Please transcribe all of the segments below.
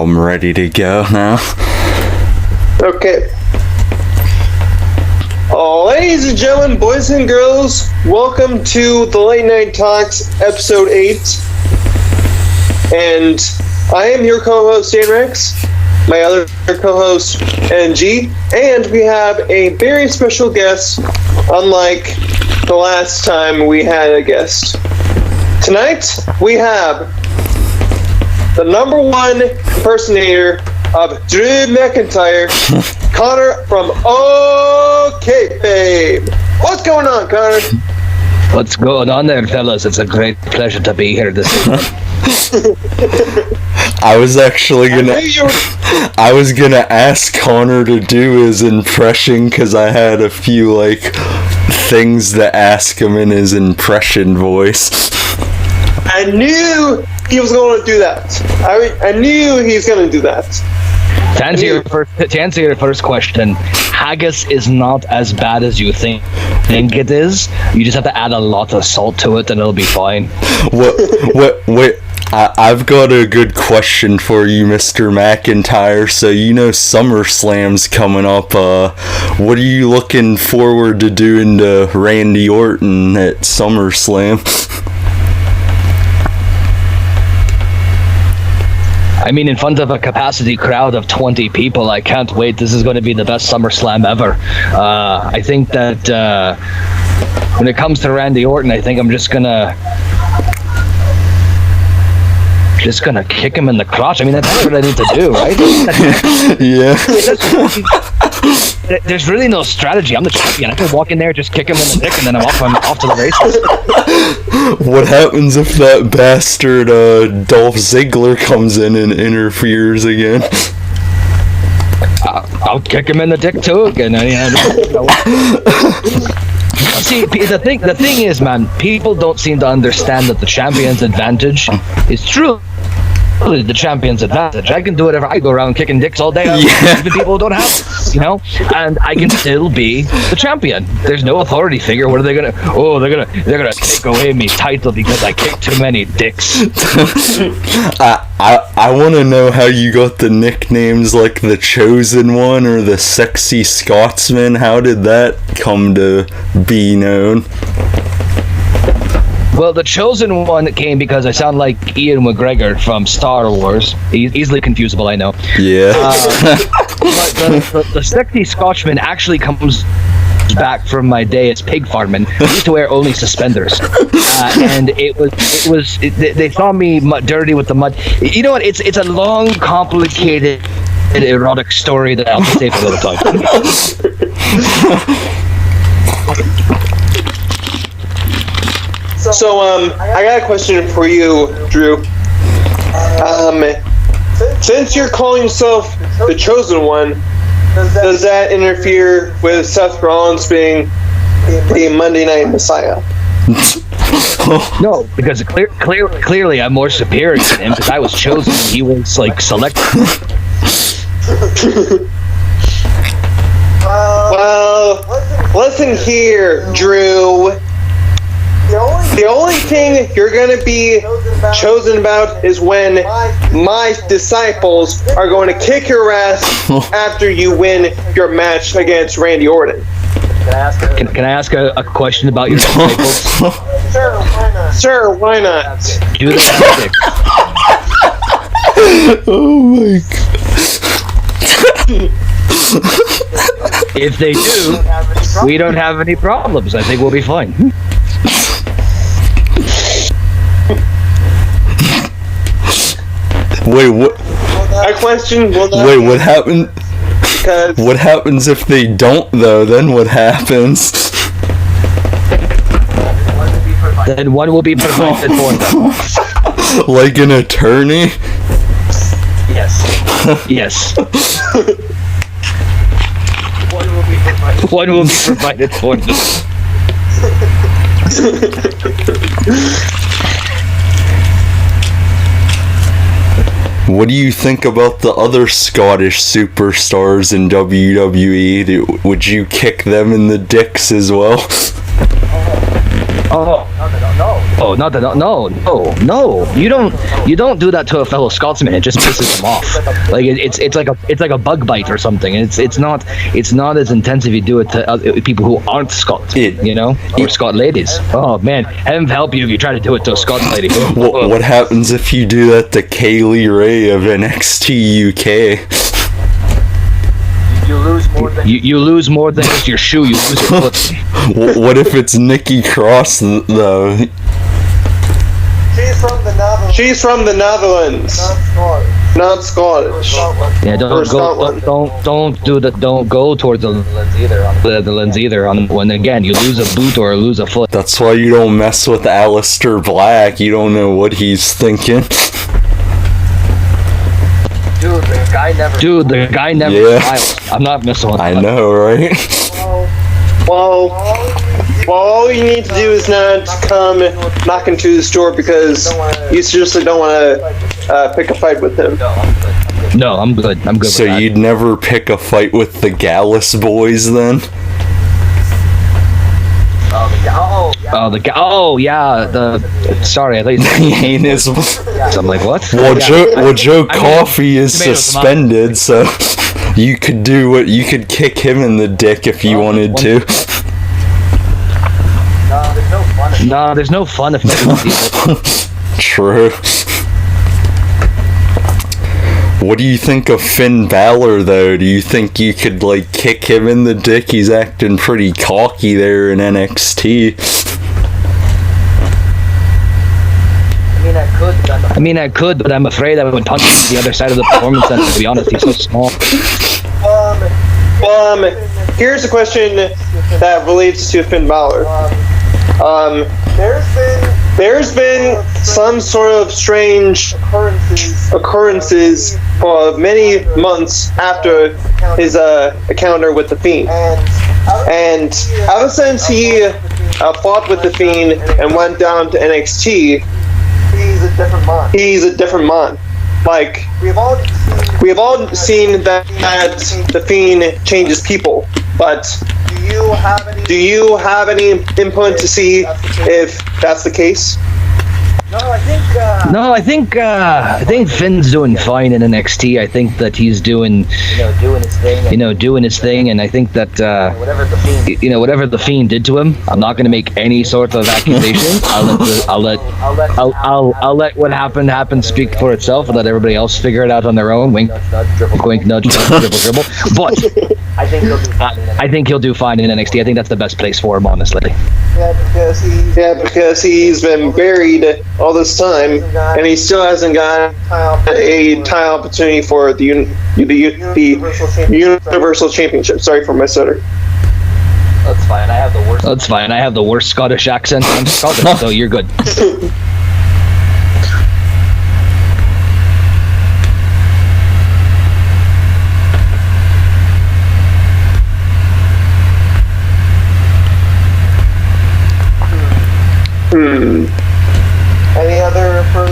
I'm ready to go now. Okay. Ladies and gentlemen, boys and girls, welcome to the Late Night Talks, episode 8. And I am your co-host, Dan Rex, my other co-host, NG, and we have a very special guest, unlike the last time we had a guest. Tonight, we have the number one impersonator of Drew McIntyre, Connor from OKayFabe. What's going on, Connor? What's going on there, fellas? It's a great pleasure to be here this evening. I was gonna ask Connor to do his impression because I had a few things to ask him in his impression voice. I knew he was going to do that. I knew he was going to do that. To answer your first question, haggis is not as bad as you think it is. You just have to add a lot of salt to it and it'll be fine. Wait. I've got a good question for you, Mr. McIntyre. So, SummerSlam's coming up. What are you looking forward to doing to Randy Orton at SummerSlam? I mean, in front of a capacity crowd of 20 people, I can't wait. This is going to be the best SummerSlam ever. I think that when it comes to Randy Orton, I think I'm just gonna kick him in the crotch. I mean, that's what I need to do, right? Yeah. There's really no strategy. I'm the champion. I can walk in there, just kick him in the dick, and then I'm off to the races. What happens if that bastard Dolph Ziggler comes in and interferes again? I'll kick him in the dick too again. See, the thing is, man, people don't seem to understand that the champion's advantage is true. The champion's advantage. I can do whatever. I go around kicking dicks all day. Even people who don't have it, and I can still be the champion. There's no authority figure. What are they gonna? Oh, they're gonna take away me title because I kicked too many dicks. I want to know how you got the nicknames like the Chosen One or the Sexy Scotsman. How did that come to be known? Well, the Chosen One came because I sound like Ian McGregor from Star Wars. Easily confusable, I know. Yeah. But the Sexy Scotchman actually comes back from my day as pig farming. I used to wear only suspenders, and they saw me dirty with the mud. You know what? It's a long, complicated, erotic story that I'll save for another time. So, I got a question for you, Drew. Since you're calling yourself the Chosen One, does that interfere with Seth Rollins being the Monday Night Messiah? No, because clearly I'm more superior to him because I was chosen and he was selected. Well, listen here, Drew. The only thing you're going to be chosen about is when my disciples are going to kick your ass after you win your match against Randy Orton. Can I ask a question about your disciples? Sure, why not? Do they have dicks? Oh my god. If they do, we don't have any problems. I think we'll be fine. Wait, what? A question? Wait, what happened? What happens if they don't, though? Then what happens? Then one will be provided for them. Like an attorney? Yes. Yes. One will be provided for them. What do you think about the other Scottish superstars in WWE? Would you kick them in the dicks as well? Oh, no. No, not that. No. You don't do that to a fellow Scotsman. It just pisses him off. Like it's like a bug bite or something. It's not as intense if you do it to people who aren't Scots. Or Scot ladies. Oh man, heaven help you if you try to do it to a Scots lady. What happens if you do that to Kaylee Ray of NXT UK? You lose more than You lose more than just your shoe. You lose your foot. What if it's Nikki Cross though? She's from the Netherlands. Not Scottish. Yeah, don't go towards the lens either. On when again you lose a boot or lose a foot. That's why you don't mess with Aleister Black. You don't know what he's thinking. Dude, the guy never Yeah. smiles. I'm not messing with I that. know, right? Well, all you need to do is not come knocking to the store because you seriously don't want to pick a fight with him. No, I'm good. I'm good. So with that. you'd never pick a fight with the Gallus boys then? Oh yeah. Sorry, I thought you said He ain't his. so I'm like, what? Well, Joe I mean, Coffey is tomatoes, suspended, so you could kick him in the dick if you wanted to. No, there's no fun if True. What do you think of Finn Balor, though? Do you think you could, kick him in the dick? He's acting pretty cocky there in NXT. I mean, I could, but I'm afraid I would punch him to the other side of the performance center, to be honest. He's so small. Here's a question that relates to Finn Balor. There's been some sort of strange occurrences for many months after his encounter with the Fiend. And ever since he fought with the Fiend and went down to NXT, he's a different man. Like, we've all seen that the Fiend changes people, but do you have any input to see if that's the case? No, I think Finn's doing fine in NXT. I think that he's doing his thing, and I think that whatever the Fiend did to him, I'm not going to make any sort of accusation. I'll let what happened speak for itself, and let everybody else figure it out on their own. Wink, wink, nudge, dribble, dribble. But I think he'll do fine in NXT. I think that's the best place for him, honestly. Because he's been buried all this time, and he still hasn't got a title opportunity for the Universal Championship. Sorry for my stutter. that's fine. I have the worst. That's fine. I have the worst Scottish accent. I'm Scottish, so you're good.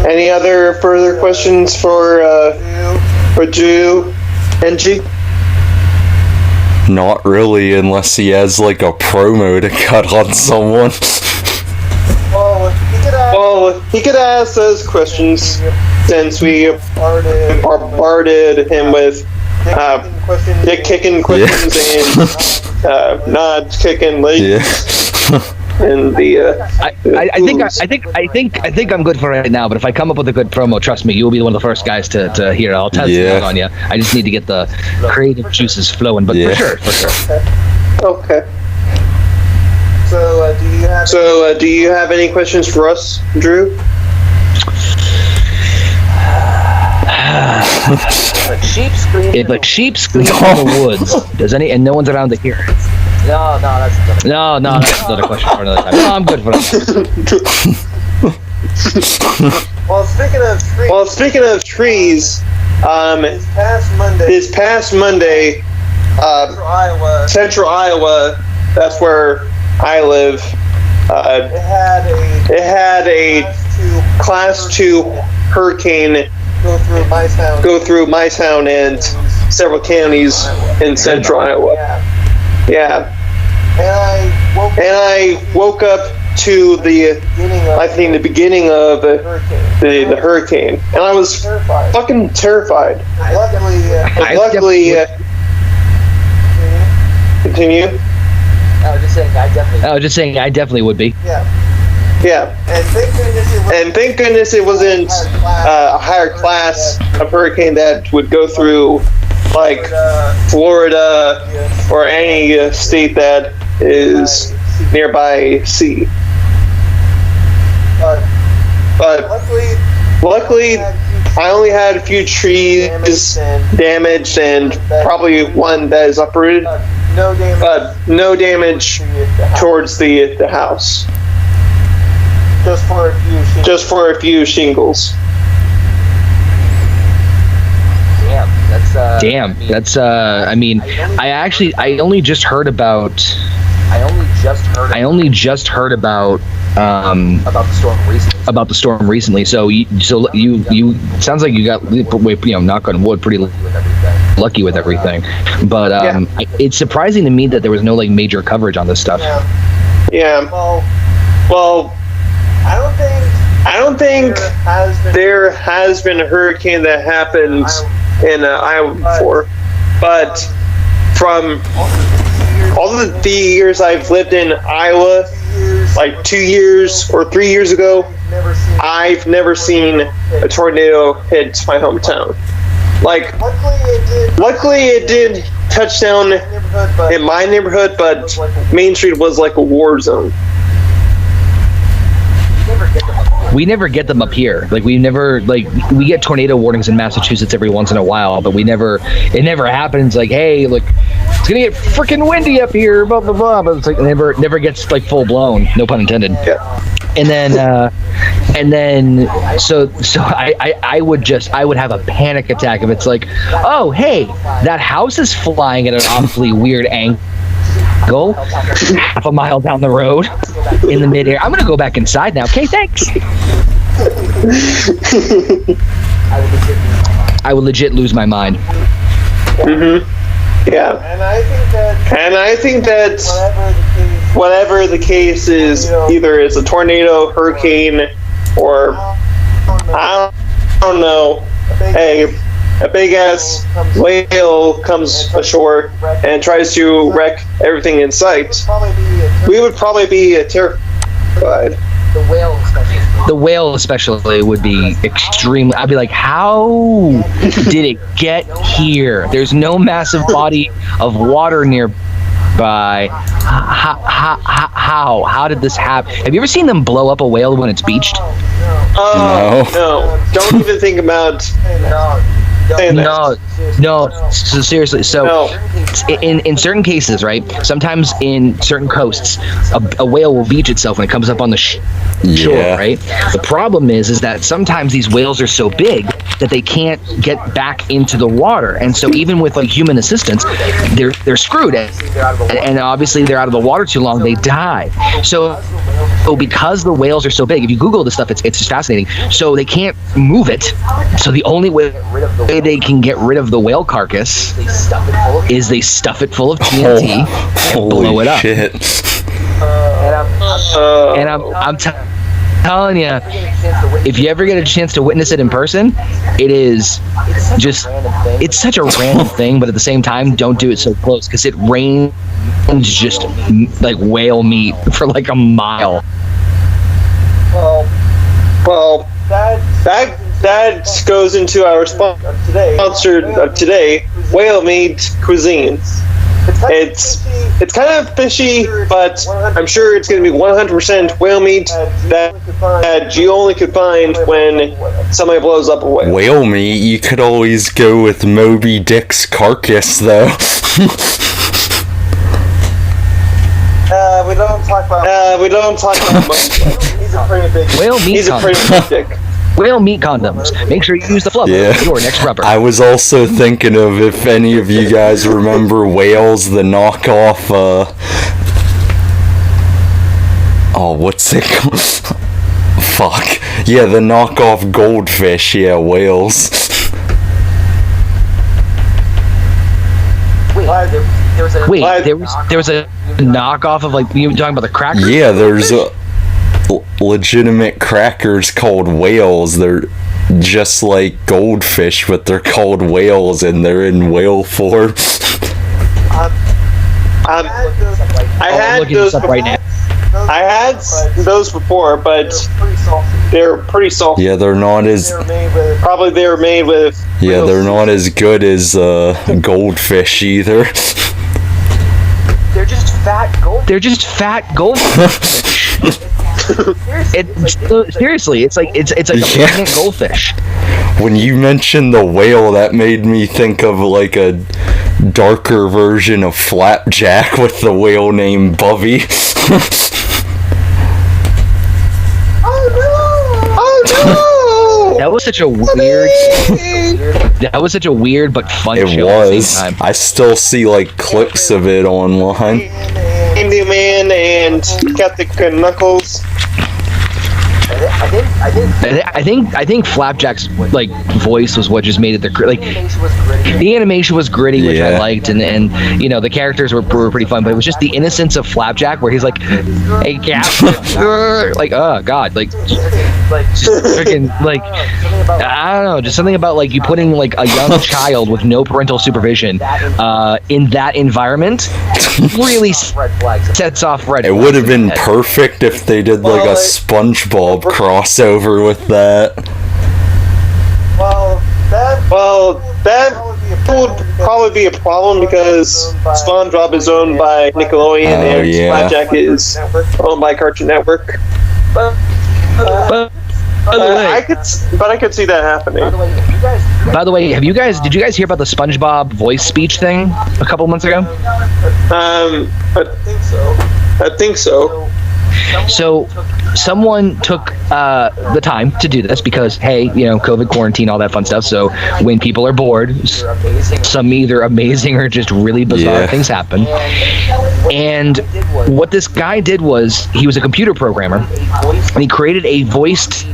Any other further questions for Drew and G? Not really, unless he has a promo to cut on someone. Well, he could ask those questions since we bombarded him with dick kicking questions and not kicking legs. Yeah. And the I think I'm good for right now. But if I come up with a good promo, trust me, you'll be one of the first guys to hear. I'll test it out on you. I just need to get the creative juices flowing. But for sure. Okay. So, do you have any questions for us, Drew? If a sheep screams in the woods, does and no one's around to hear it. No, that's another question for another time. No, I'm good for that. Well, speaking of trees, this past Monday, Central Iowa, that's where I live, it had a Class 2 hurricane go through my town and several counties in Central Iowa. Yeah. And I woke up to the beginning of the hurricane, and I was fucking terrified. Luckily, continue. I was just saying I definitely would be. Yeah, and thank goodness it wasn't a higher class of hurricane that would go through like Florida or any state that is nearby sea. But luckily, I only had a few trees damaged and probably one that is uprooted, but no damage towards the house. Just for a few shingles. Damn, that's I mean, I only just heard about about the storm recently. So you sounds like you got, knock on wood, pretty lucky with everything. But it's surprising to me that there was no like major coverage on this stuff. Yeah. Well, I don't think there has been a hurricane that happened in Iowa before, but from all of the years I've lived in Iowa, like 2 years or 3 years ago, I've never seen a tornado hit my hometown. Like, luckily it did touch down in my neighborhood, but Main Street was like a war zone. We never get them up here. Like we get tornado warnings in Massachusetts every once in a while, but it never happens like, hey, look, it's gonna get freaking windy up here, blah blah blah. But it's like it never gets like full blown, no pun intended. Yeah. And then so I would have a panic attack if it's like, oh hey, that house is flying at an awfully weird angle half a mile down the road in the midair. I'm gonna go back inside now. Okay, thanks. I would legit lose my mind. Mm-hmm. Yeah. And I think that whatever the case is, either it's a tornado, hurricane, or I don't know, a big ass whale comes ashore and tries to wreck everything in sight, we would probably be terrified. The whale especially would be extremely. I'd be like, how did it get here? There's no massive body of water nearby. How did this happen? Have you ever seen them blow up a whale when it's beached? No. Don't even think about No. So seriously, in certain cases, right? Sometimes in certain coasts, a whale will beach itself when it comes up on the shore, right? The problem is that sometimes these whales are so big that they can't get back into the water, and so even with like human assistance, they're screwed, and obviously they're out of the water too long, they die. So because the whales are so big, if you Google this stuff, it's just fascinating. So they can't move it. So the only way they can get rid of the whale carcass is they stuff it full of TNT and blow it up. Shit. And I'm telling you, if you ever get a chance to witness it in person, it's such a random thing, but at the same time, don't do it so close because it rains just like whale meat for like a mile. Well, that goes into our sponsor of today, whale meat cuisine. It's kind of fishy, but I'm sure it's going to be 100% whale meat that you only could find when somebody blows up a whale. Whale meat? You could always go with Moby Dick's carcass, though. We don't talk about He's a pretty big. He's a pretty big dick. Whale meat condoms. Make sure you use the flubber for your next rubber. I was also thinking of if any of you guys remember Whales, the knockoff. What's it called? Fuck. Yeah, the knockoff goldfish. Yeah, Whales. Wait, there was a knockoff of like you were talking about the crackers? Yeah, there's a. legitimate crackers called whales. They're just like goldfish, but they're called whales, and they're in whale form. I had those before. right now. I had those before, but they're pretty salty. Yeah, they're not as Probably they were made with. yeah, they're not as good as goldfish either. They're just fat gold. They're just fat goldfish. Seriously, it's like a giant goldfish. When you mentioned the whale, that made me think of like a darker version of Flapjack with the whale named Bubby. Oh no! That was such a weird. That was such a weird but fun It show at the was. same time. I still see like clips of it online. Candy Man and Captain Knuckles. I think Flapjack's like voice was what just made it like the animation was gritty, which I Yeah. liked, and you know the characters were pretty fun, but it was just the innocence of Flapjack where he's like, "Hey, Captain," like, oh god, like just freaking like I don't know, just something about like you putting like a young child with no parental supervision in that environment really sets off red It flags would have in been my head. perfect if they did like a SpongeBob crossover with that. Well, that would probably be a problem because SpongeBob is owned by Nickelodeon Oh, and yeah. Flapjack is owned by Cartoon Network. But by the way, I could see that happening. By the way, did you guys hear about the SpongeBob voice speech thing a couple months ago? I think so. So, someone took the time to do this because, hey, you know, COVID, quarantine, all that fun stuff. So, when people are bored, some either amazing or just really bizarre Yeah. things happen. And what this guy did was he was a computer programmer, and he created a voiced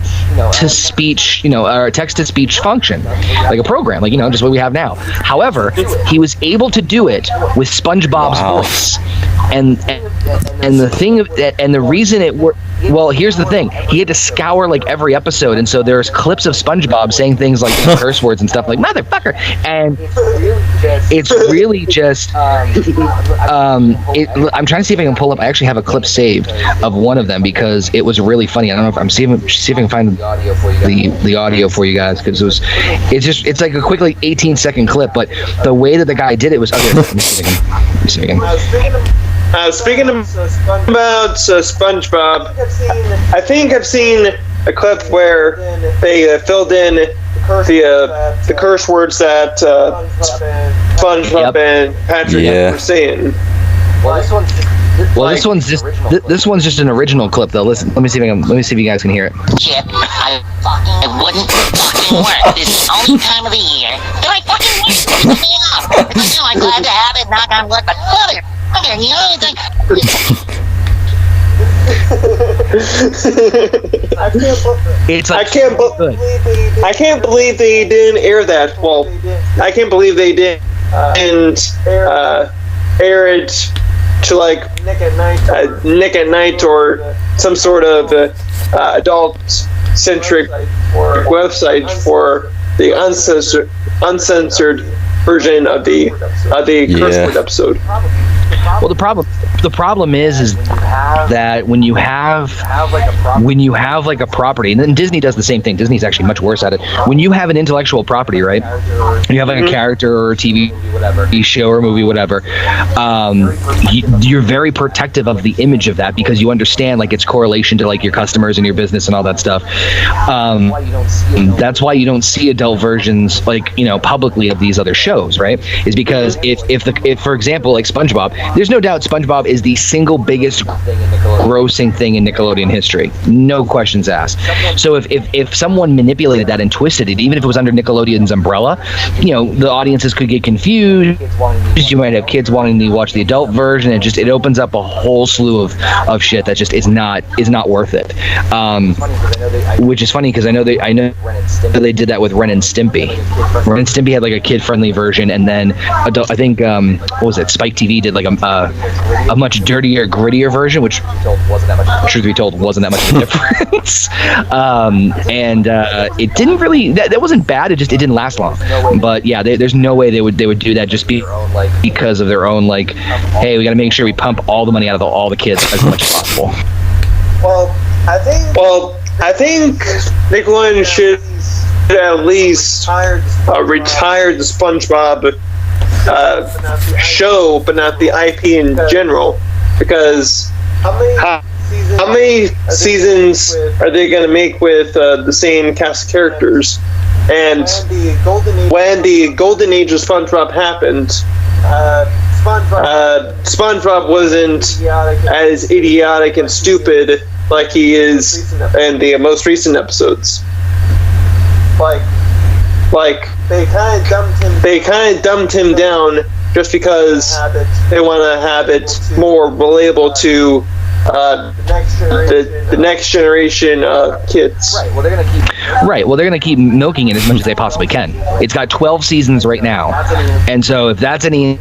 to speech, you know, or text to speech function, like a program, like, you know, just what we have now. However, he was able to do it with SpongeBob's Wow. voice. And the thing and the reason it worked, well, here's the thing, he had to scour like every episode, and so there's clips of SpongeBob saying things like, you know, curse words and stuff like motherfucker, and it's really just I'm trying to see if I can pull up. I actually have a clip saved of one of them because it was really funny. I don't know if I'm see if I can find the audio for you guys, because it's like a quick like 18-second clip, but the way that the guy did it was okay. Let me see if I can. Speaking about SpongeBob, I think I've seen a clip where they filled in the curse words that SpongeBob and Patrick Yeah. were saying. Well, this one's just an original clip though. Listen, let me see if you guys can hear it. Chip, I wouldn't fucking work. This is the only time of the year that I fucking work. Piss me off. You know, I'm glad to have it, knock on wood, but mother, you know, it's like... It's like good. I can't believe they didn't air that. Well, I can't believe they didn't air it to like Nick at Night or some sort of adult-centric website for the uncensored version of the curse word episode. Well, the problem is that when you have like a property, and then Disney does the same thing. Disney's actually much worse at it. When you have an intellectual property, right? You have like a character or a TV show or movie, whatever. You're very protective of the image of that because you understand like its correlation to like your customers and your business and all that stuff. That's why you don't see adult versions like, you know, publicly of these other shows, right? Is because if for example like SpongeBob, there's no doubt SpongeBob is the single biggest grossing thing in Nickelodeon history, no questions asked. So if someone manipulated that and twisted it, even if it was under Nickelodeon's umbrella, you know, the audiences could get confused. You might have kids wanting to watch the adult version, and it opens up a whole slew of shit that just is not worth it. Which is funny because I know they did that with Ren and Stimpy. Ren and Stimpy had like a kid-friendly version, and then I think what was it? Spike TV did like a a much dirtier, grittier version, which, truth be told, wasn't that much of a difference. And it didn't really. That wasn't bad. It didn't last long. But yeah, there's no way they would do that just because of their own like, hey, we got to make sure we pump all the money out of all the kids as much as possible. Well, I think Nickelodeon should at least retire the SpongeBob show, but not the IP in general, because how many seasons are they going to make with the same cast of characters? And when the golden age of SpongeBob happened, SpongeBob wasn't as idiotic and stupid like he is in the most recent episodes. Like they kind of dumbed him down just because they want to have it more relatable to the next generation of kids. Right. Well, they're gonna keep milking it as much as they possibly can. It's got 12 seasons right now, and so if that's any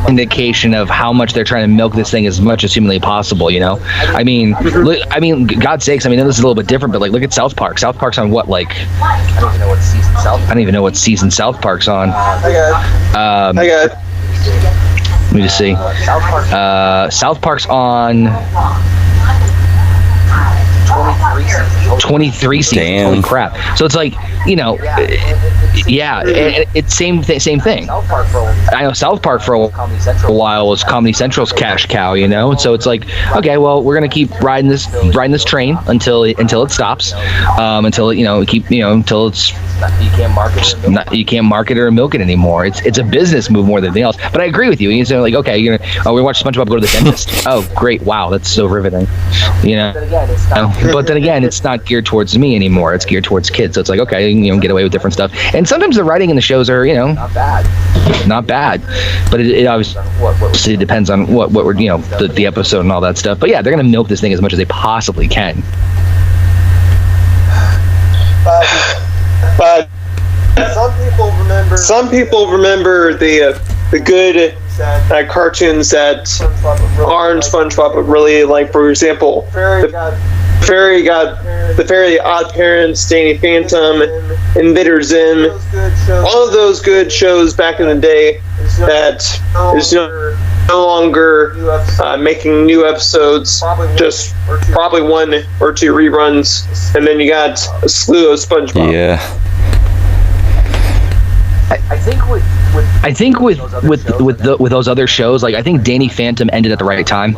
indication of how much they're trying to milk this thing as much as humanly possible, you know, I mean, God's sakes, I mean, this is a little bit different, but like, look at South Park. South Park's on what, like? I don't even know what season South Park's on. I got it. Let me just see. South Park's on 23 seasons. Damn. Holy crap! So it's like, you know, yeah, it's same thing. I know South Park for a while was Comedy Central's cash cow, you know. So it's like, okay, well, we're gonna keep riding this train until it stops, until it's you can't market it or milk it anymore. It's a business move more than anything else. But I agree with you. You know, like, okay, we watch SpongeBob go to the dentist. Oh, great! Wow, that's so riveting. You know. But then again, it's not geared towards me anymore. It's geared towards kids. So it's like, okay, you know, get away with different stuff. And sometimes the writing in the shows are, you know, not bad. But it obviously depends on what we're, you know, the episode and all that stuff. But yeah, they're gonna milk this thing as much as they possibly can. But some people remember the good cartoons that aren't SpongeBob, but really, like, for example, the Fairly Odd Parents, Danny Phantom, Invader Zim, all of those good shows back in the day that is no longer making new episodes, just probably 1 or 2 reruns, and then you got a slew of SpongeBob. Yeah. I think with those other shows, like, I think Danny Phantom ended at the right time.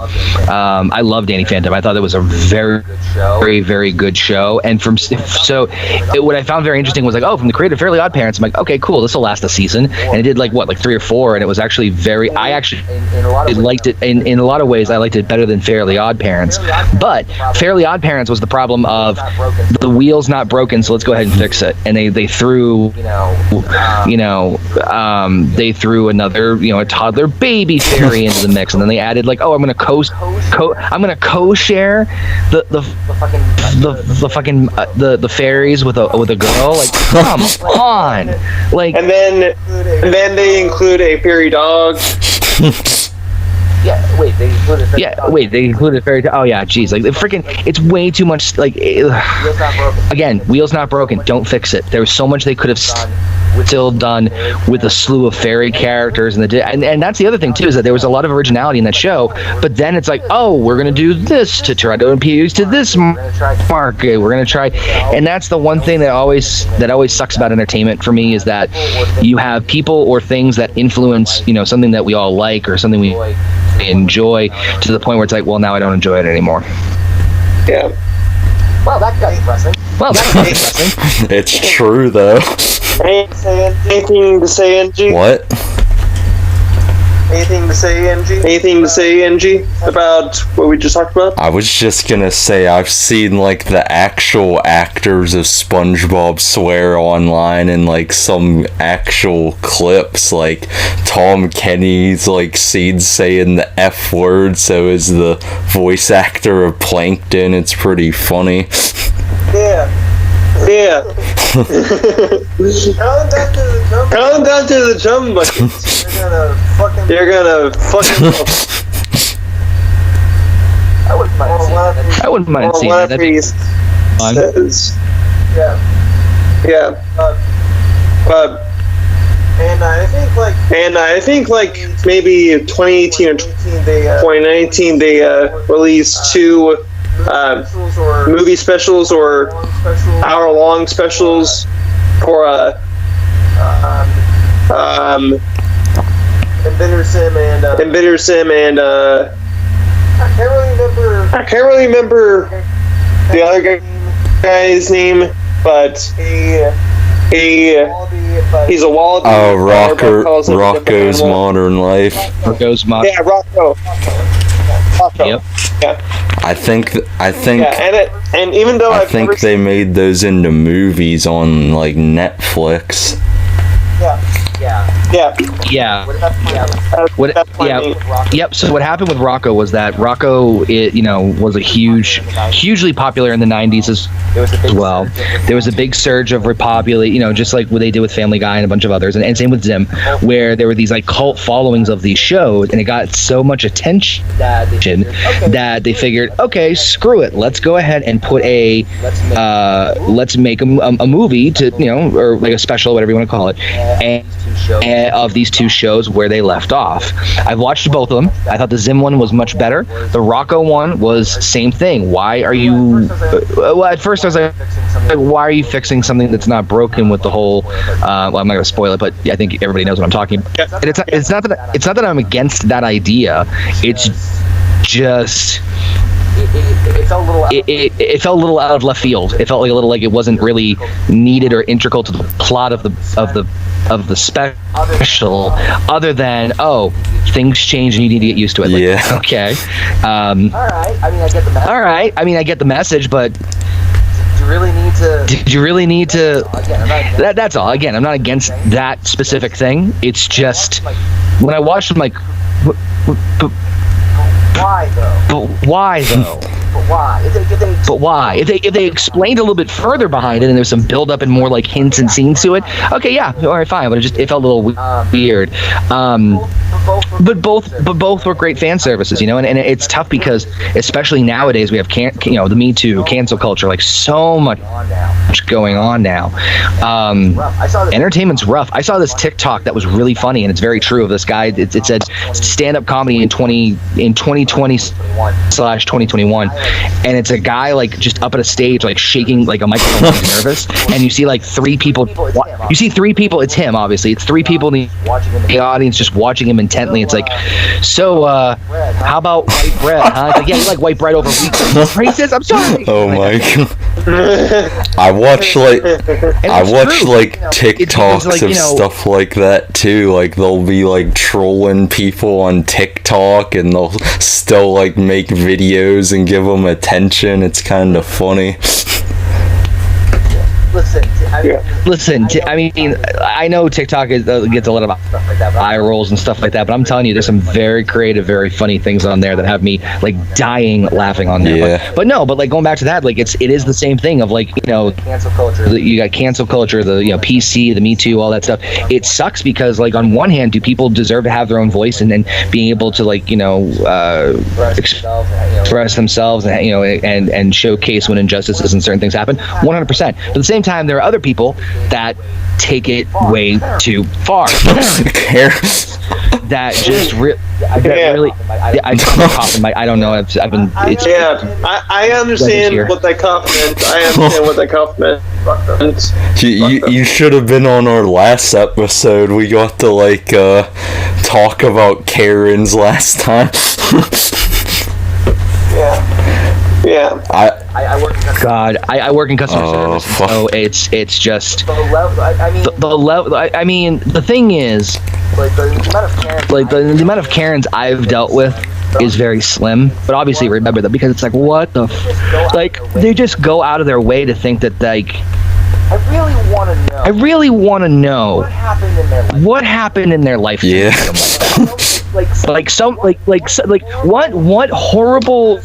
I love Danny Phantom. I thought it was a very, very, very good show. And what I found very interesting was, like, from the creator of Fairly Odd Parents, I'm like, okay, cool, this will last a season. And it did like 3 or 4, and it was actually I actually liked it. In a lot of ways, I liked it better than Fairly Odd Parents. But Fairly Odd Parents was the problem of the wheel's not broken, so let's go ahead and fix it. And they threw, they threw another, a toddler baby fairy into the mix, and then they added, like, I'm gonna co-share the fairies with a girl. Like, come on, like. And then they include a fairy dog. They included fairy tale. Oh yeah, geez, like, it's way too much. Like, again, wheel's not broken. Don't fix it. There was so much they could have still done with a slew of fairy characters, and that's the other thing too, is that there was a lot of originality in that show. But then it's like, we're gonna do this to try to appease to this market. We're gonna try, and that's the one thing that always sucks about entertainment for me, is that you have people or things that influence, something that we all like or something we enjoy, to the point where it's like, well, now I don't enjoy it anymore. Yeah. Well, that got depressing. It's true, though. Anything to say, NG? What? Anything to say, NG, about what we just talked about? I was just gonna say, I've seen, like, the actual actors of SpongeBob swear online, and, like, some actual clips, like Tom Kenny's, like, seen saying the F word, so is the voice actor of Plankton. It's pretty funny. Yeah. Calm down to the drum bucket. You're gonna fucking I wouldn't mind seeing that. That'd be fun. Says, Yeah. And I think maybe 2018 or 2019 they released two movie specials or hour-long specials for Inventor Sim and I can't really remember the other guy's name, but he's a wallaby. Oh, Rocco's Modern Life. Rocco's Modern. Yeah, Rocco. Yep. Yeah. I think. Yeah, and even though I think they made those into movies on like Netflix. Yeah. Yep. So what happened with Rocco was that Rocco, was a hugely popular in the '90s as well. There was a big surge of repopulate, just like what they did with Family Guy and a bunch of others, and same with Zim, where there were these like cult followings of these shows, and it got so much attention that they figured, okay, screw it, let's go ahead and put let's make a movie to, or like a special, whatever you want to call it, and of these two shows where they left off. I've watched both of them. I thought the Zim one was much better. The Rocco one was same thing. Why are you? Well, at first I was like, why are you fixing something that's not broken with the whole? Well, I'm not going to spoil it, but I think everybody knows what I'm talking about. And it's not that I'm against that idea. It's just. It felt a little out of left field. It felt like a little like it wasn't really needed or integral to the plot of the special, other than things change and you need to get used to it. Like, yeah. Okay. All right. I mean, I get the message. But did you really need to? That's all. Again, I'm not against that specific thing. It's just when I watched, I'm like, why though? But why though? But why? If they explained a little bit further behind it, and there's some build up and more like hints and scenes to it, okay, yeah, all right, fine. But it felt a little weird. But both were great fan services, and it's tough because especially nowadays we have the Me Too cancel culture, like so much going on now. Entertainment's rough. I saw this TikTok that was really funny, and it's very true. Of this guy, it said stand-up comedy in 2020/2021, and it's a guy like just up at a stage like shaking like a microphone, he's nervous, and you see like three people. You see three people. It's him, obviously. It's three people in the audience just watching him intently. It's like, so how about white bread? Huh? It's like, yeah, you like white bread over wheat. Racist? I'm sorry. Oh my god. I watch TikToks like, of stuff like that too. Like they'll be like trolling people on TikTok, and they'll still like make videos and give them attention. It's kind of funny. Listen. I mean, I know TikTok gets a lot of eye rolls and stuff like that, but I'm telling you, there's some very creative, very funny things on there that have me like dying laughing on there. Yeah. But like going back to that, like it is the same thing of like cancel culture. You got cancel culture, the PC, the Me Too, all that stuff. It sucks because like on one hand, do people deserve to have their own voice and then being able to like express themselves and showcase when injustices and certain things happen? 100%. But at the same time, there are other people that take it way too far. That just really. I don't know. I've been. I understand what that compliment. You should have been on our last episode. We got to like talk about Karens last time. Yeah. I work in customer. God, I work in customer service, so it's just the level. I mean, the thing is, the amount of Karens I've dealt with is very slim. But obviously, remember that because it's like, what the, they just go out of their way to think that like. I really want to know. What happened in their life. Yeah. what horrible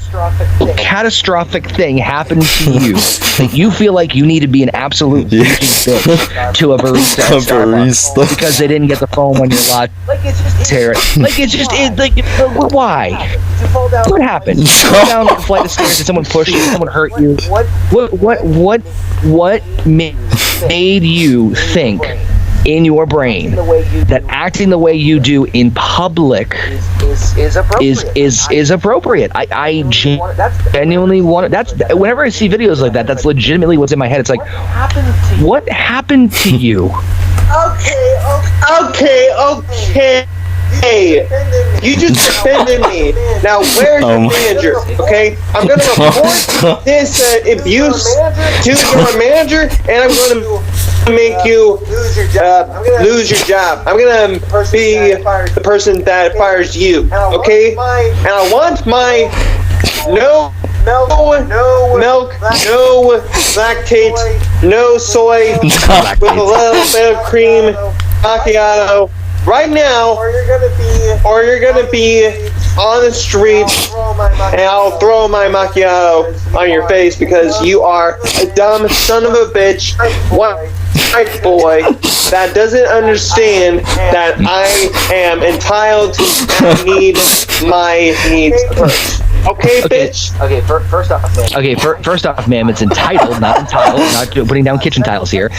catastrophic thing happened to you that you feel like you need to be an absolute bitch to a barista at Starbucks because they didn't get the phone when you're live? Why? What happened? You go down a flight of stairs and someone pushed you, someone hurt you. What made you think in your brain that acting the way you do in public is appropriate? I genuinely want. That's whenever I see videos like that, that's legitimately what's in my head. It's like, what happened to you? Okay. Hey, you just defended me. Now, where's your manager? Okay, I'm gonna report this abuse to your manager, and I'm gonna make you lose your job. I'm gonna be the person that fires you. Okay, and I want my no milk, no lactate, no soy, with a little bit of cream macchiato. Right now, or you're gonna be on the street, and I'll throw my macchiato on your face because you are a dumb son of a bitch, white boy that doesn't understand that I am entitled to need my needs first. Okay, bitch. First off, ma'am, it's entitled, not entitled. Not putting down kitchen tiles here.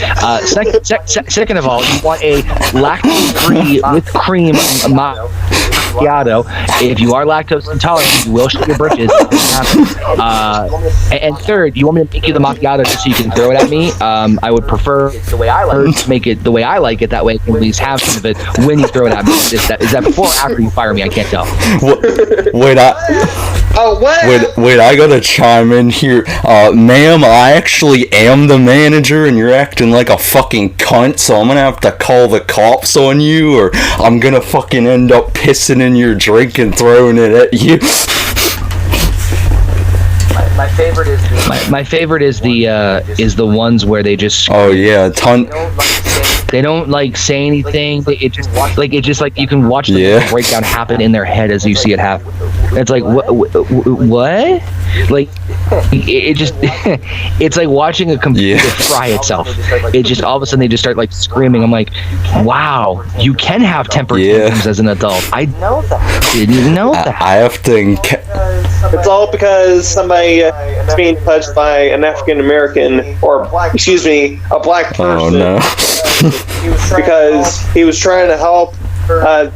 Second of all, you want a lactose-free with cream macchiato. If you are lactose intolerant, you will shit your britches. And third, you want me to make you the macchiato just so you can throw it at me? I would prefer to make it the way I like it. That way, I can at least have some of it when you throw it at me. Is that before or after you fire me? I can't tell. Wait, I gotta chime in here. Ma'am, I actually am the manager and you're acting like a fucking cunt, so I'm gonna have to call the cops on you, or I'm gonna fucking end up pissing in your drink and throwing it at you. My favorite is the ones where they just they don't like say anything. It just like you can watch the breakdown happen in their head as you see it happen. It's like what? Like it just it's like watching a computer fry itself. It just all of a sudden they just start like screaming. I'm like, wow, you can have temper tantrums as an adult. I didn't know that. I have to. It's all because somebody is being touched by an African American, or a black person. Oh no. Because he was trying to help her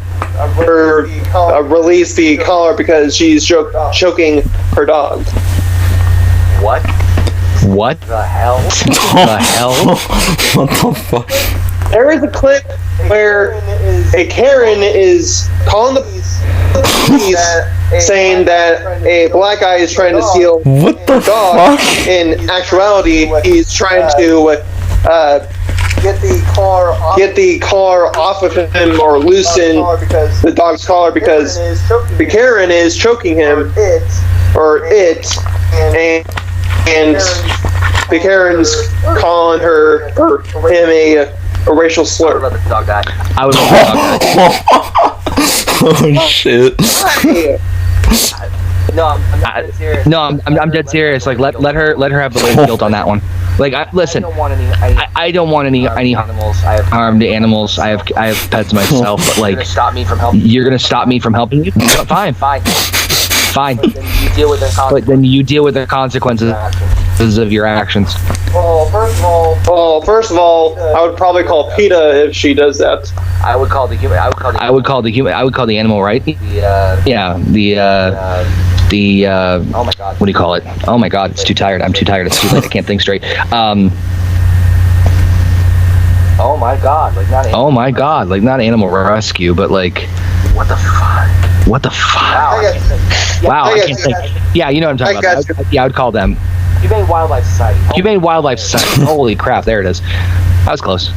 release the collar because she's choking her dog. What? What the hell? The hell? What the fuck? There is a clip where a Karen is calling the police saying that a black guy is trying to steal what the dog. Fuck? In actuality, he's trying to get the car off of him or loosen the dog's collar because the Karen is choking him, and the Karen's calling him a racial slur. I would let the dog die. I would let the dog die. Oh shit. No, I'm dead serious. No, I'm dead serious. Like let her have the weight guilt on that one. Like listen, I don't want any animals. I have harmed animals. I have pets myself, but like you're gonna stop me from helping you. Fine. But then you deal with the consequences of your actions. Well, first of all, I would probably call PETA if she does that. I would call the human. I would call the animal, right? Oh my god. What do you call it? Oh my god, it's too tired. I'm too tired. It's too late. I can't think straight. Oh my god, like not animal rescue, but like what the fuck? Wow, I can't think. Yeah, you know what I'm talking about. I would call them. Humane Wildlife Society. Holy crap, there it is. That was close.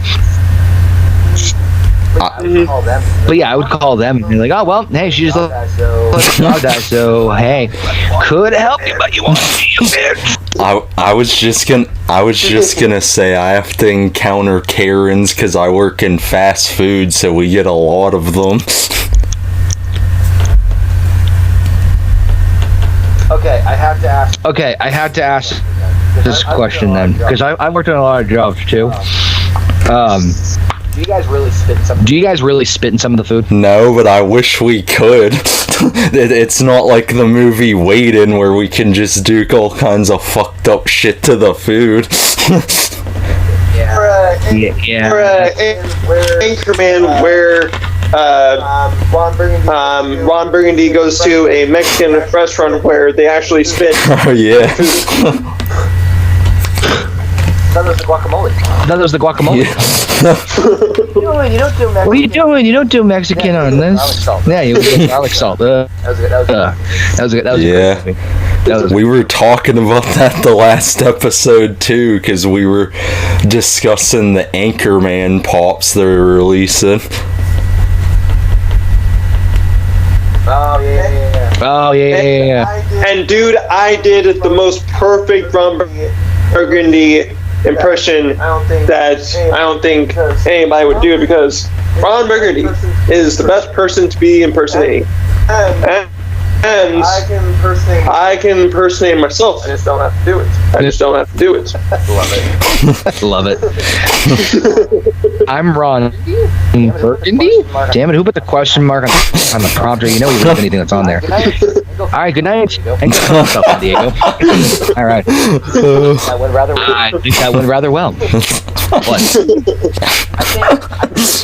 But yeah, I would call them and be like, oh well, hey, she just let the dog die, so hey, could help you, but you won't be a bitch. I was just gonna say I have to encounter Karens because I work in fast food, so we get a lot of them. Okay, I have to ask. Okay, I had to ask this question then, because I worked on a lot of jobs too. Do you guys really spit in some? Do you guys really spit in some of the food? No, but I wish we could. It's not like the movie Waiting where we can just do all kinds of fucked up shit to the food. Yeah. Or Anchorman, where Ron Burgundy goes to a Mexican restaurant where they actually spit. Oh yeah. That was the guacamole. That was the guacamole. You don't do Mexican. What are you doing? You don't do Mexican on this. Garlic salt. Yeah, you do garlic salt. That was good. That was good. That was Yeah. good. That was We were talking about that the last episode too, because we were discussing the Anchorman pops they're releasing. Oh yeah. Oh yeah. And dude, I did the most perfect Ron Burgundy impression that I don't think anybody would do it, because Ron Burgundy is the best person to be impersonating. And I can impersonate myself. I just don't have to do it. Love it. I'm Ron Burgundy. Damn it! Who put the question mark on the prompter? You know he reads anything that's on there. All right. Good night. And go fuck yourself, San Diego. All right. That went rather well. I think that went rather well. What?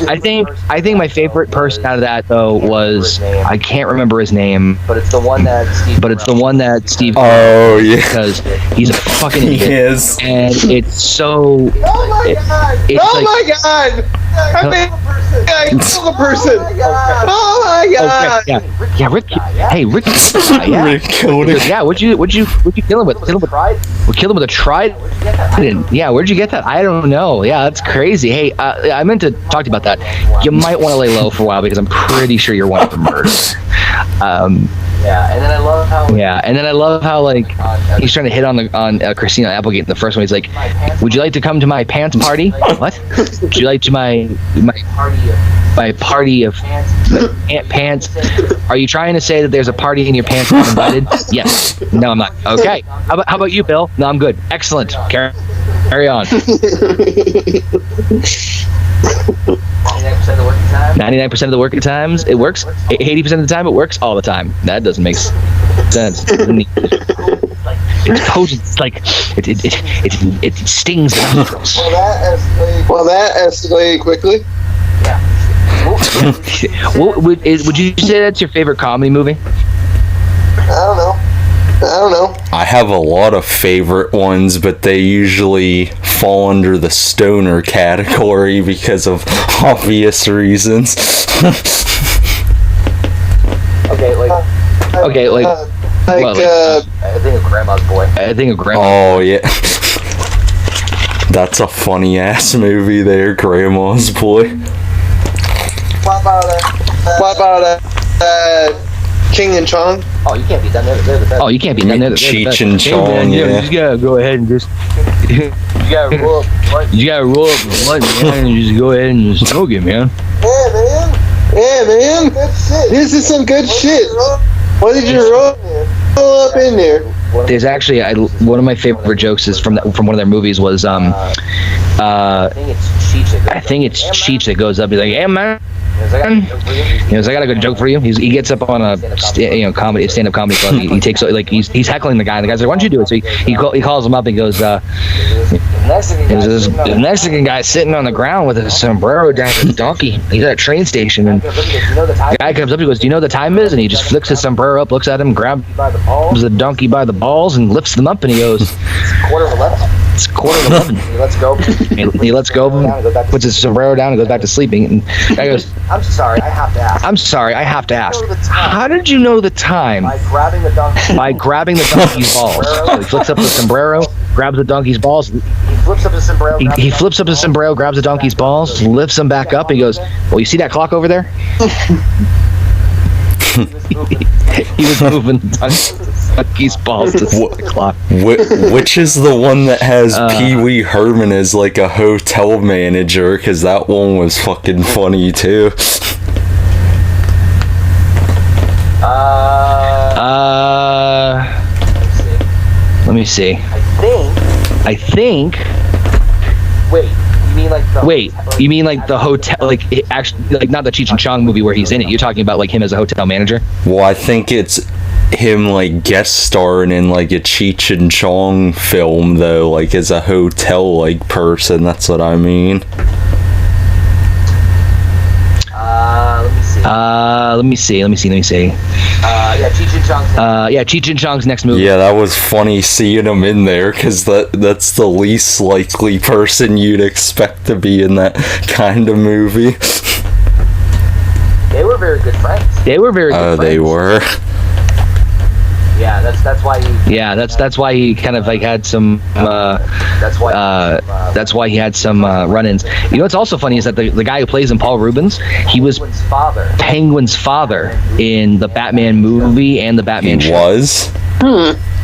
I think my favorite person out of that though was, I can't remember his name, But it's the one that Steve. Oh yeah. Because he's a fucking He idiot. is. And it's so. Oh my god! It's Oh like- my god! I made I killed a person! Oh my god! Yeah, Rick. Hey, Rick. Yeah. Rick killed He it. goes, yeah, what'd you kill him with? Kill him with a trident. Yeah, where'd you get that? I don't know. Yeah, that's crazy. Hey, I meant to talk to you about that. You might want to lay low for a while because I'm pretty sure you're wanted for murder. Yeah, and then I love how like he's trying to hit on Christina Applegate in the first one. He's like, "Would you like to come to my pants party? What? Would you like to my party of pants? Are you trying to say that there's a party in your pants? I'm invited? Yes. No, I'm not. Okay. How about you, Bill? No, I'm good. Excellent. Carry on. 99% of the working times it works. 80% of the time it works all the time. That doesn't make sense. It's potent. It's like it stings the nostrils. Well, that escalated quickly. Would you say that's your favorite comedy movie? I don't know. I have a lot of favorite ones, but they usually fall under the stoner category because of obvious reasons. Okay, like I think of Grandma's Boy. I think of Grandma. Oh yeah. That's a funny ass movie there, Grandma's Boy. What about King and Chong? Oh, you can't be done there. They're the best. Oh, you can't be done there. Cheech and Hey, Chong, man, yeah. You just gotta go ahead and just. You gotta roll up. You gotta roll up the blunt, man, and just go ahead and just smoke it, man. Yeah, man. This is some good shit. What did you roll up in there? There's actually one of my favorite jokes is from one of their movies was I think it's Cheech. that goes up. He's like, "Hey man, he goes, I got a good joke for you." He gets up on a stand-up comedy club. He takes he's heckling the guy, and the guy's like, "Why don't you do it?" So he calls him up and goes, "The Mexican guy sitting on the ground with a sombrero down his donkey. He's at a train station, and the guy comes up. He goes, "Do you know what the time is?" And he just flicks his sombrero up, looks at him, grabs the donkey by the balls, and lifts them up, and he goes, It's 11:15. "It's 11:15." He lets go. He lets go, puts his sombrero down, and goes back to sleeping. And the guy goes, I'm sorry, I have to ask. How did you know the time? By grabbing the donkey. By grabbing the donkey's balls. So he flicks up the sombrero, grabs the donkey's balls. He flips up his sombrero. He flips up his sombrero, grabs the donkey's balls, lifts them back up, and he goes, "Well, you see that clock over there?" He was moving the donkey's balls to the clock. Which is the one that has Pee Wee Herman as like a hotel manager? Because that one was fucking funny too. Let me see. I think. Wait. You mean like the hotel? Like actually, like not the Cheech and Chong movie where he's in it. You're talking about like him as a hotel manager. Well, I think it's him like guest starring in like a Cheech and Chong film though, like as a hotel like person. That's what I mean. Let me see. Yeah, Cheech and Chong's. Cheech and Chong's next movie. Yeah, that was funny seeing him in there because that's the least likely person you'd expect to be in that kind of movie. They were very good friends. They were very good friends. They were. Yeah, that's why he. Yeah, that's why he kind of like had some. That's why he had some run-ins. You know what's also funny is that the guy who plays him, Paul Rubens, he was Penguin's father in the Batman movie and the Batman show. Was.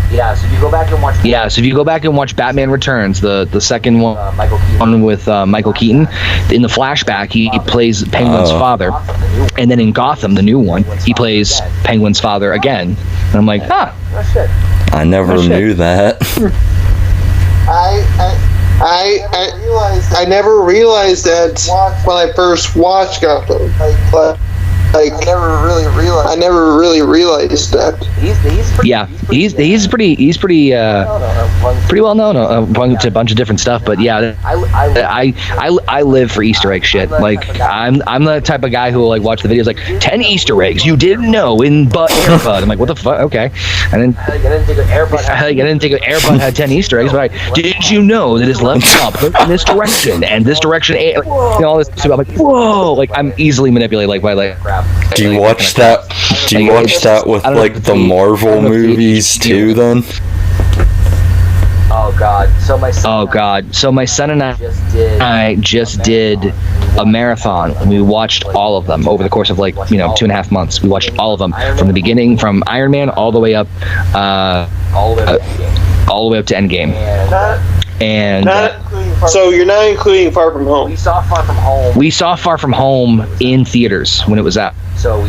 Yeah, so if you go back and watch. Yeah, so if you go back and watch Batman Returns, the second one with Michael Keaton, in the flashback he plays Penguin's father, and then in Gotham, the new one, he plays Penguin's father again. And I'm like, Oh, shit. I never knew that. I never realized that when I first watched Gotham. I never really realized that. He's pretty well known a bunch of different stuff. But yeah, I live for Easter egg shit. Like I'm the type of guy who will like watch the videos like 10 Easter eggs you didn't know in Airbud. I'm like, what the fuck? Okay, and then I didn't think Airbud had 10 Easter eggs, but did you know that his left top goes in this direction and this direction? All this stuff. I'm like, whoa! Like I'm easily manipulated like by like. Do you watch that? Do you watch that with like the Marvel movies too? Then. Oh God! So my son and I just did a marathon, and we watched all of them over the course of 2.5 months. We watched all of them from the beginning, from Iron Man all the way up, all the way up to Endgame. So you're not including Far From Home. We saw Far From Home in theaters when it was out. So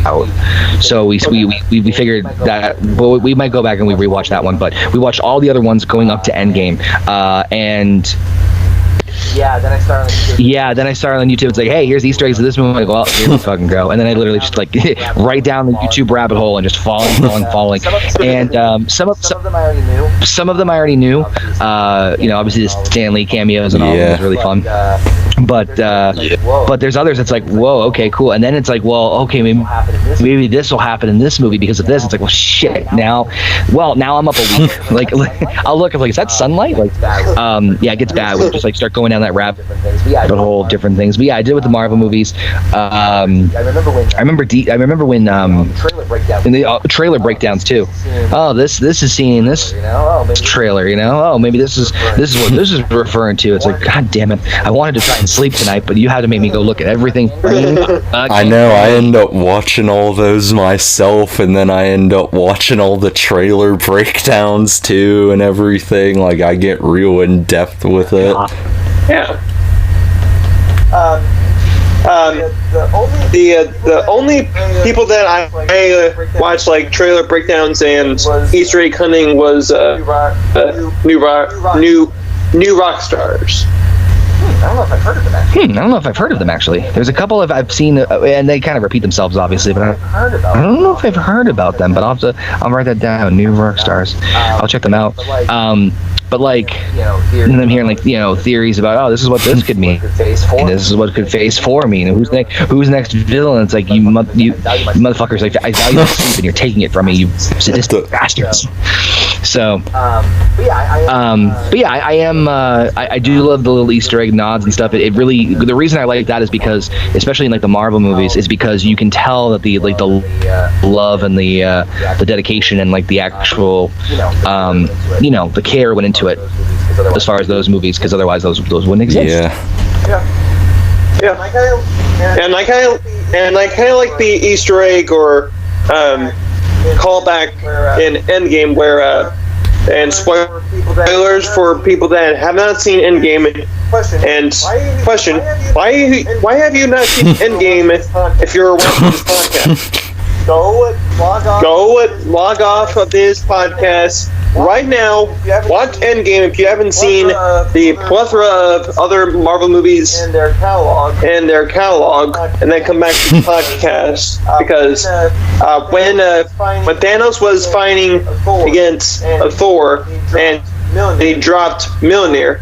we figured that we might go back and we rewatch that one, but we watched all the other ones going up to Endgame, and. Yeah, then I started on YouTube. It's like, hey, here's Easter eggs of this movie. I'm like, well, here we fucking go. And then I literally just like right down the YouTube rabbit hole and just falling. And some of them I already knew. Some of them I already knew. Obviously the Stan Lee cameos and all that was really fun. But there's others that's like, whoa, okay, cool. And then it's like, well, okay, maybe this will happen in this movie because of this. It's like, well, shit. Now I'm up a week. like I'll look. I'm like, is that sunlight? Like, it gets bad. We just like start going down that rabbit hole, different things. But yeah, I did with the Marvel movies. I remember when in the trailer breakdowns too. Oh, this is seeing this trailer. Oh, maybe this is what this is referring to. It's like, God damn it! I wanted to try and sleep tonight, but you had to make me go look at everything. I know. I end up watching all those myself, and then I end up watching all the trailer breakdowns too, and everything. Like I get real in depth with it. Yeah. The only people that I watched like trailer breakdowns and Easter egg hunting was new rock stars. I don't know if I've heard of them actually. I don't know if I've heard of them actually. There's a couple I've seen, and they kind of repeat themselves, obviously. But I don't know if I've heard about them. But I'll write that down. New rock stars. I'll check them out. But like, and I'm hearing like theories about, oh, this is what this could mean, and this is what could Phase 4 mean, and who's next villain? It's like you motherfuckers, like I value my sleep and you're taking it from me, you sadistic bastards. So, I do love the little Easter egg nods and stuff. It really, the reason I like that is because, especially in like the Marvel movies, is because you can tell that the love and the dedication and like the actual the care went into it as far as those movies, because otherwise those wouldn't exist. Yeah. And I kind of like the Easter egg or callback in Endgame where and spoilers for people that have not seen Endgame. And question: Why have you not seen Endgame if you're watching this podcast? Log off of this podcast right now, watch Endgame if you haven't seen the plethora of other Marvel movies and their catalog, and then come back to the podcast, because when Thanos was fighting against Thor and he dropped Mjolnir,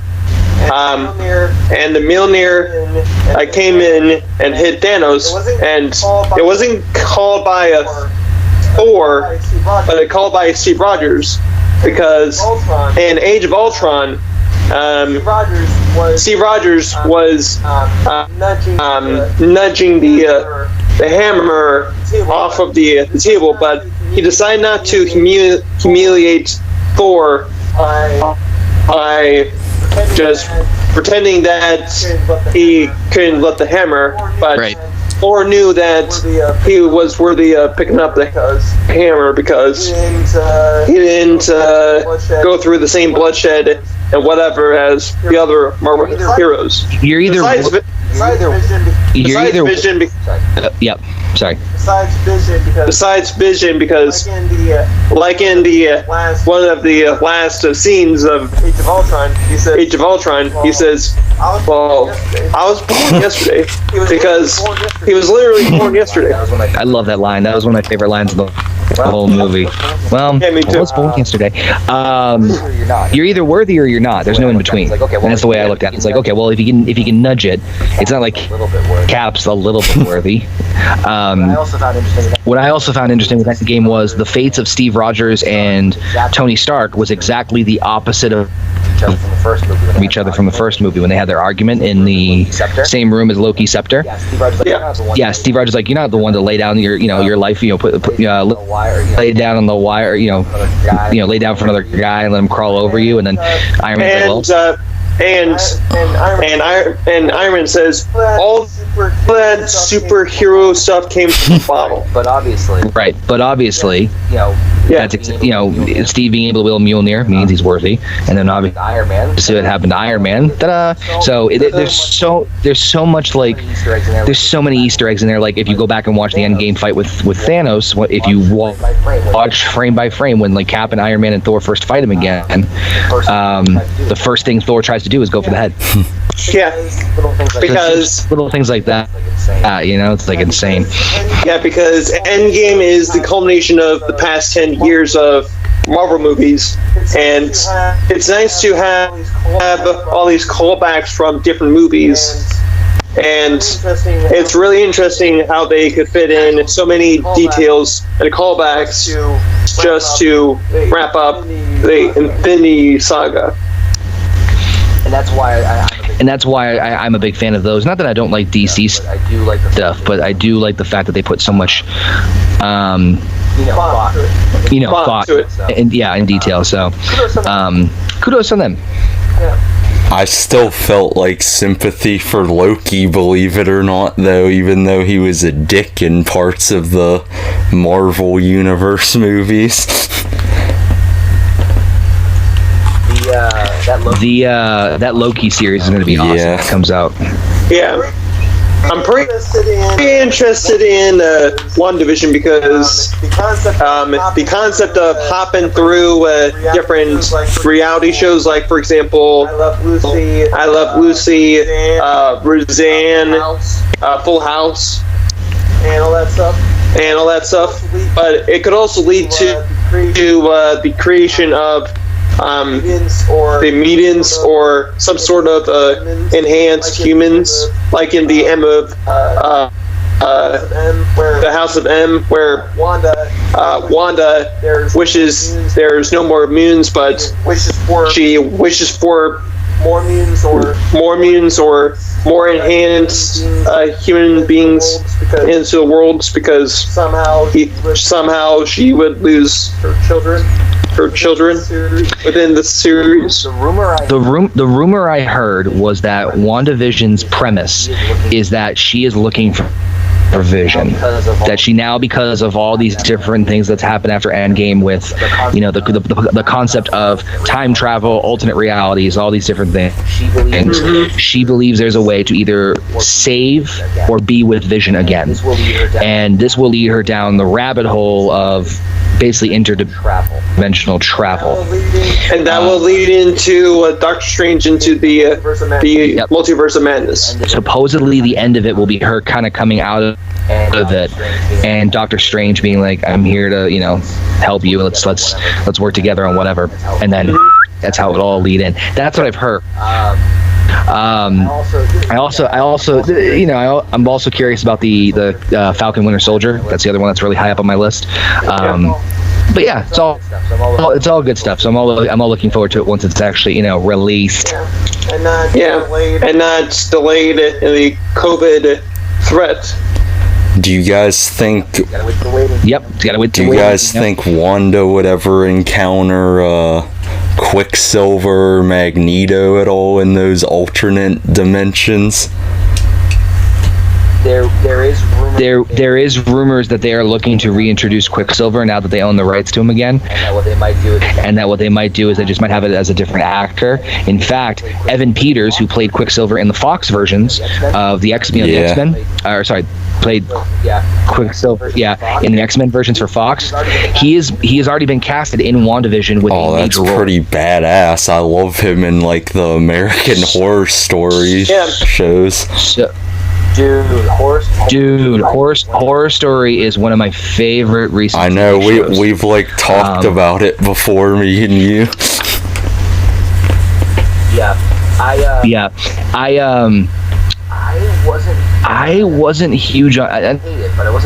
and the Mjolnir came in and hit Thanos, and it wasn't called by a Thor, but it called by Steve Rogers, because in Age of Ultron, Steve Rogers was nudging the hammer off of the table, but he decided not to humiliate Thor by just pretending that he couldn't lift the hammer, but Right. Thor knew that he was worthy of picking up the hammer, because he didn't go through the same bloodshed and whatever as the other Marvel heroes. You're either Vision, yep. Sorry. besides Vision, because like in the one of the last scenes of Age of Ultron, he says, "Well, I was born yesterday," because he was literally born yesterday. I love that line. That was one of my favorite lines of the whole movie. Well, Yeah, me too. I was born yesterday. You're either worthy or you're not. There's no in between. And that's the way I looked at it. It's like, okay, well, if you can nudge it, it's not like Cap's a little bit worthy. What I also found interesting with that game was the fates of Steve Rogers and Tony Stark was exactly the opposite of each other from the first movie when they had their argument in the same room as Loki's scepter. Yeah, Steve Rogers like, you're not the one to lay down your life, lay down on the wire, lay down for another guy and let him crawl over you, and then Iron Man's like, well, and Iron Man says all that superhero stuff came from the bottle. But obviously, Steve being able to wield Mjolnir means he's worthy, and then obviously Iron Man. what happened to Iron Man. Ta-da! So there's so much, like, there's so many Easter eggs in there. Like if you go back and watch the Endgame fight with Thanos, if you watch frame by frame when like Cap and Iron Man and Thor first fight him again, the first thing Thor tries to do is go for the head. Yeah, because little things like that. It's like insane. Yeah, because Endgame is the culmination of the past 10 years of Marvel movies, and it's nice to have all these callbacks from different movies, and it's really interesting how they could fit in so many details and callbacks just to wrap up the Infinity Saga. And that's why I'm a big fan of those. Not that I don't like DC stuff, but I do like the fact that they put so much, thought in detail. So, kudos on them. I still felt like sympathy for Loki, believe it or not, though, even though he was a dick in parts of the Marvel Universe movies. That Loki series is going to be awesome. Yeah. When it comes out. Yeah, I'm pretty interested in WandaVision, because the concept of hopping through different reality shows, like for example, I Love Lucy, Roseanne, Full House, and all that stuff. But it could also lead to the creation of the mutants or some sort of enhanced humans, like in the the House of M, where Wanda wishes there's no more mutants, but she wishes for more mutants or more enhanced human beings into the worlds, because somehow she would lose her children within the series. The rumor I heard was that WandaVision's premise is that she is looking for her vision. That she now, because of all these different things that's happened after Endgame, with the concept of time travel, alternate realities, all these different things, she believes there's a way to either save or be with Vision again, and this will lead her down the rabbit hole of basically interdimensional travel, and that will lead into Doctor Strange into the multiverse of madness. Supposedly, the end of it will be her kind of coming out of it, and Doctor Strange being like, "I'm here to, help you. Let's work together on whatever," and then that's how it all lead in. That's what I've heard. I'm also curious about the Falcon Winter Soldier. That's the other one that's really high up on my list. But yeah, it's all good stuff. So I'm all looking forward to it once it's actually released. And not delayed in the COVID threat. Do you guys think? Yep, gotta wait. Do you guys think Wanda would ever encounter Quicksilver, Magneto at all in those alternate dimensions? There is rumors that they are looking to reintroduce Quicksilver now that they own the rights to him again. And what they might do is they just might have it as a different actor. In fact, Evan Peters, who played Quicksilver in the Fox versions of the X-Men, played Quicksilver, in the X-Men versions for Fox. He has already been casted in WandaVision with a major role. That's pretty badass. I love him in like the American Horror Story shows. Horror Story is one of my favorite recent. I know shows. we've like talked about it before, me and you. I wasn't huge on. I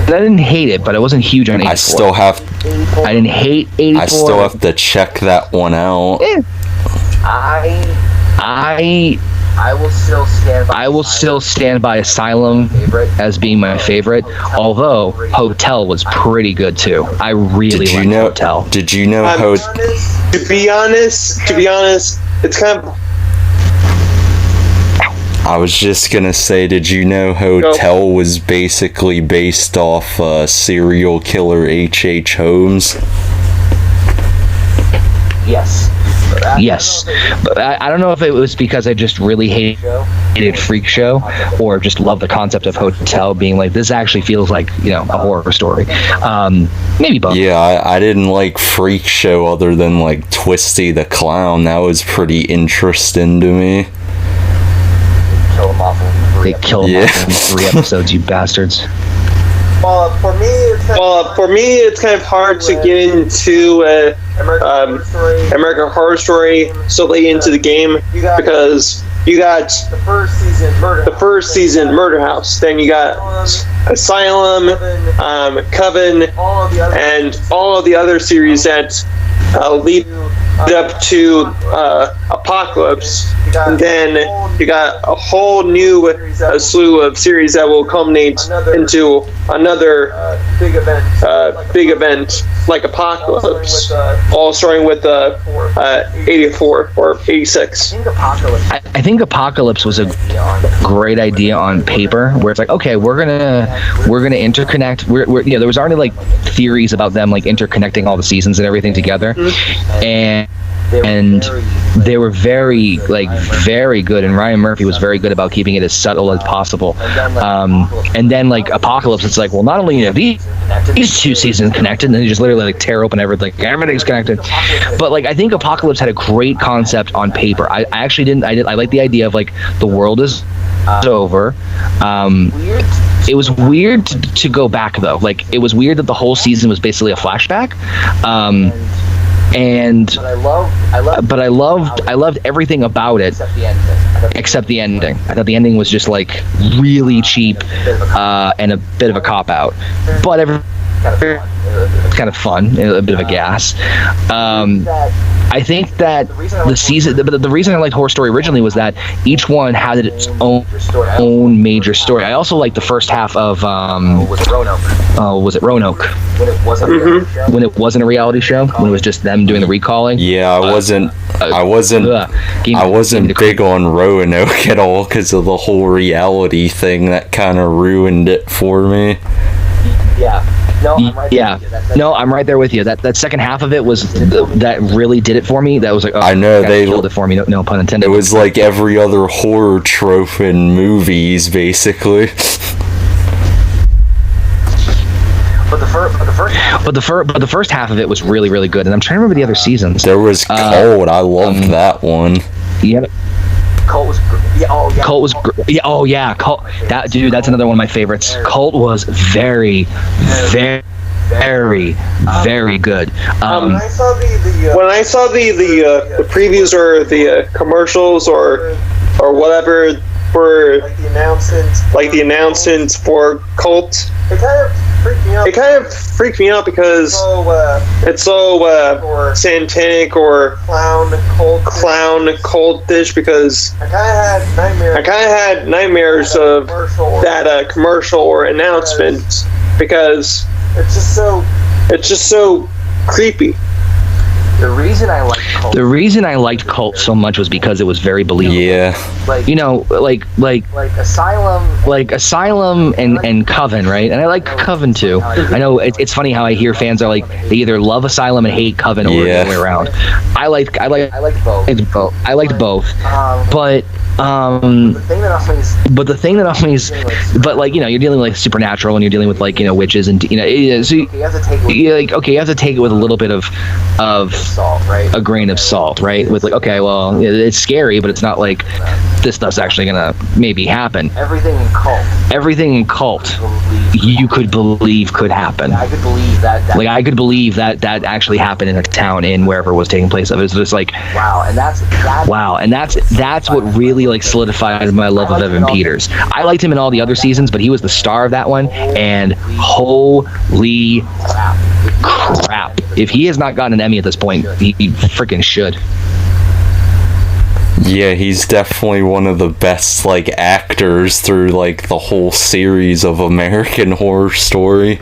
didn't hate it, but I wasn't huge on 84. I didn't hate 84. I still have to check that one out. I will still stand by Asylum as being my favorite, although Hotel was pretty good too. I really liked Hotel. Did you know To be honest, it's kind of. I was just gonna say, did you know Hotel was basically based off serial killer H.H. Holmes? Yes, but I don't know if it was because I just really hated Freak Show, or just love the concept of Hotel being like, this actually feels like a horror story. Maybe both. Yeah, I didn't like Freak Show other than like Twisty the Clown. That was pretty interesting to me. They kill him off in 3 episodes, you bastards. Well, for me, it's kind of hard to get into American Horror Story so late into the game, because you got the first season Murder House, then you got Asylum, Coven, and all of the other series that lead up to Apocalypse. And then you got a whole new slew of series that will culminate into another big event like Apocalypse, all starting with 84 or 86. I think Apocalypse was a great idea on paper, where it's like, okay, we're gonna interconnect. There was already like theories about them like interconnecting all the seasons and everything together, and they were very good, and Ryan Murphy was very good about keeping it as subtle as possible. And then like Apocalypse, it's like, well, not only have these 2 seasons connected, and then they just literally like tear open everything, everything's connected. But like, I think Apocalypse had a great concept on paper. I like the idea of like, the world is over. It was weird to go back though. Like, it was weird that the whole season was basically a flashback. But I loved everything about it except the ending. I thought the ending was just like really cheap and a bit of a cop out, but kind of fun, a bit of a gas. I think that the reason I liked Horror Story originally was that each one had its own major story. I also liked the first half of was it Roanoke? When it wasn't a reality show, when it was just them doing the recalling. Yeah, I wasn't big on Roanoke at all because of the whole reality thing. That kind of ruined it for me. Yeah. No, I'm right there with you. That second half of it was that really did it for me. That was like, I know they killed it for me. No pun intended. It was like every other horror trope in movies, basically. But the first half of it was really, really good. And I'm trying to remember the other seasons. There was Cold. I loved that one. Yeah. Cult was Cult was Cult. That dude, that's another one of my favorites. Cult was very, very, very good. When I saw the previews or the commercials or whatever for like the announcements for Cult, it kind of freaked me out because it's so satanic or clown cultish, because I kind of had nightmares of that commercial or announcement because it's just so creepy. The reason I liked Cult so much was because it was very believable. Yeah. Like, you know, like Asylum and Coven, right? And I like Coven too. I know it's funny how I hear fans are like they either love Asylum and hate Coven or the other way around. I liked both. I liked both. But the thing that often is, but like, you know, you're dealing with like supernatural and you're dealing with like, you know, witches and, you know, so you have to take it with a little bit of salt, right? A grain of salt, right? With like, okay, well, it's scary, but it's not like this stuff's actually gonna maybe happen. Everything in Cult you could believe could happen. I could believe that. Like, I could believe that actually happened in a town in wherever it was taking place. It was just like, wow, and that's what really like solidified my love of Evan Peters. I liked him in all the other seasons, but he was the star of that one, and holy crap, if he has not gotten an Emmy at this point, he freaking should. Yeah, he's definitely one of the best like actors through like the whole series of American Horror Story.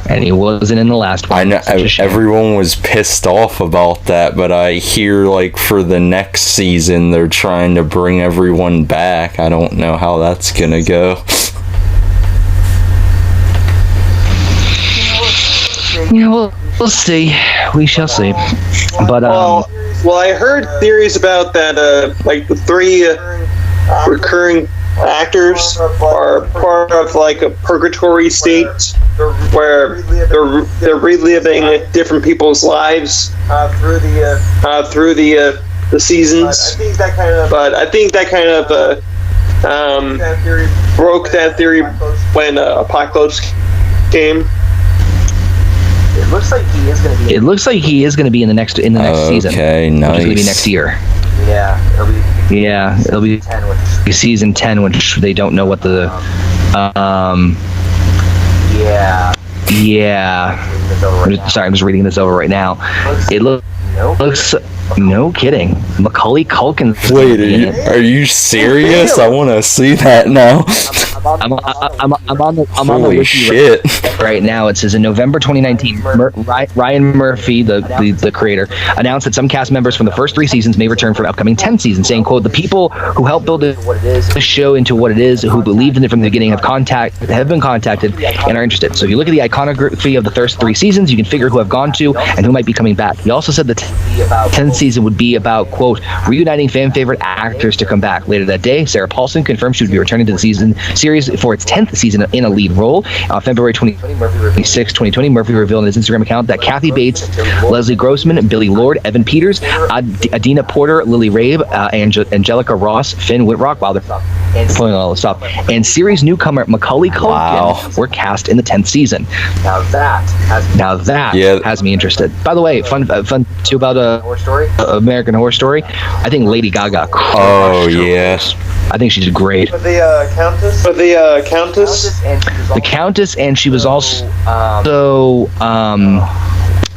And he wasn't in the last one. I know everyone was pissed off about that, but I hear like for the next season they're trying to bring everyone back. I don't know how that's gonna go. Yeah, we'll see. We shall see. But well, I heard theories about that. Like the three recurring actors are part of like a purgatory state where they're reliving different people's lives through the seasons. But I think that kind of broke that theory when Apocalypse came. It looks like he is going to be in the next season. Okay, nice. Which is going to be next year. It'll be season 10, which they don't know what the Sorry, I'm just reading this over right now. It looks no kidding. Macaulay Culkin's Wait, are you serious? I want to see that now. I'm on the Holy wiki shit. right now. It says in November 2019, Ryan Murphy, the creator, announced that some cast members from the first 3 seasons may return for an upcoming 10th season, saying, quote, "The people who helped build the show into what it is, who believed in it from the beginning, have been contacted and are interested. So if you look at the iconography of the first 3 seasons, you can figure who have gone to and who might be coming back." He also said the 10th season would be about, quote, "reuniting fan favorite actors to come back." Later that day, Sarah Paulson confirmed she would be returning to the series for its 10th season in a lead role. February 26, 2020, Murphy revealed on his Instagram account that Kathy Bates, Leslie Grossman, Billy Lord, Evan Peters, Adina Porter, Lily Rabe, Angelica Ross, Finn Whitrock, wow, they're pulling all this stuff, and series newcomer Macaulay Culkin were cast in the 10th season. Now that has me interested. By the way, fun too about American Horror Story. I think Lady Gaga. Oh yes. I think she's great. But the Countess. The Countess, and she was also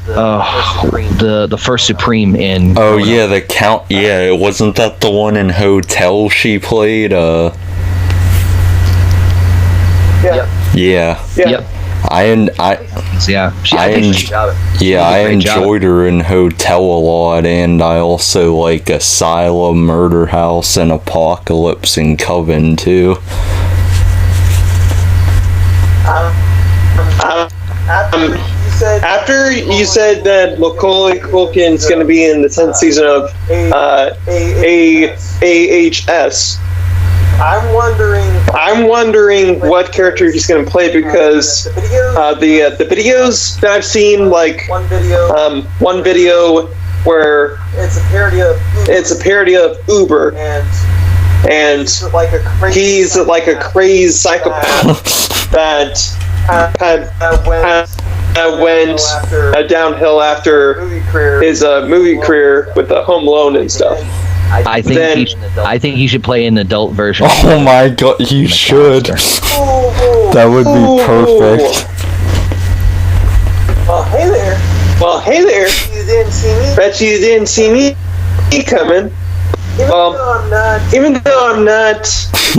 the first Supreme in. Oh yeah, the Count. Yeah, wasn't that the one in Hotel she played? Yeah. Yeah. Yep. I enjoyed her in Hotel a lot, and I also like Asylum, Murder House, and Apocalypse and Coven too. After you said that Macaulay Culkin's going to be in the 10th season of AHS, I'm wondering what character he's going to play, because the videos that I've seen, like one video where it's a parody of Uber, and he's like a crazed psychopath that went downhill after his movie career with the Home Alone and stuff. I think he should play an adult version. Oh my god, you should. That would be perfect. Well, hey there. Bet you didn't see me coming. Even though I'm not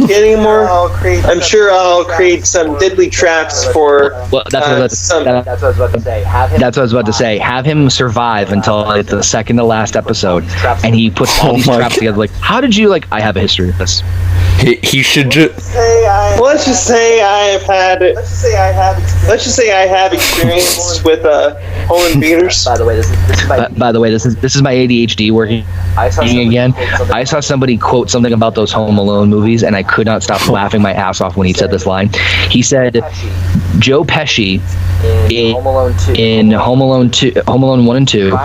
anymore, I'm sure I'll create some deadly traps for. Well, that's what I was about to say. That's what I was about to say. Have him survive until like the second to last episode, and he puts all these traps together. Like, how did you like? I have a history of this. He should just. Let's just say I have experience with home invaders. By the way, this is my ADHD working again. I saw somebody quote something about those Home Alone movies, and I could not stop laughing my ass off when he said this line. He said, Joe Pesci in Home Alone 1 and 2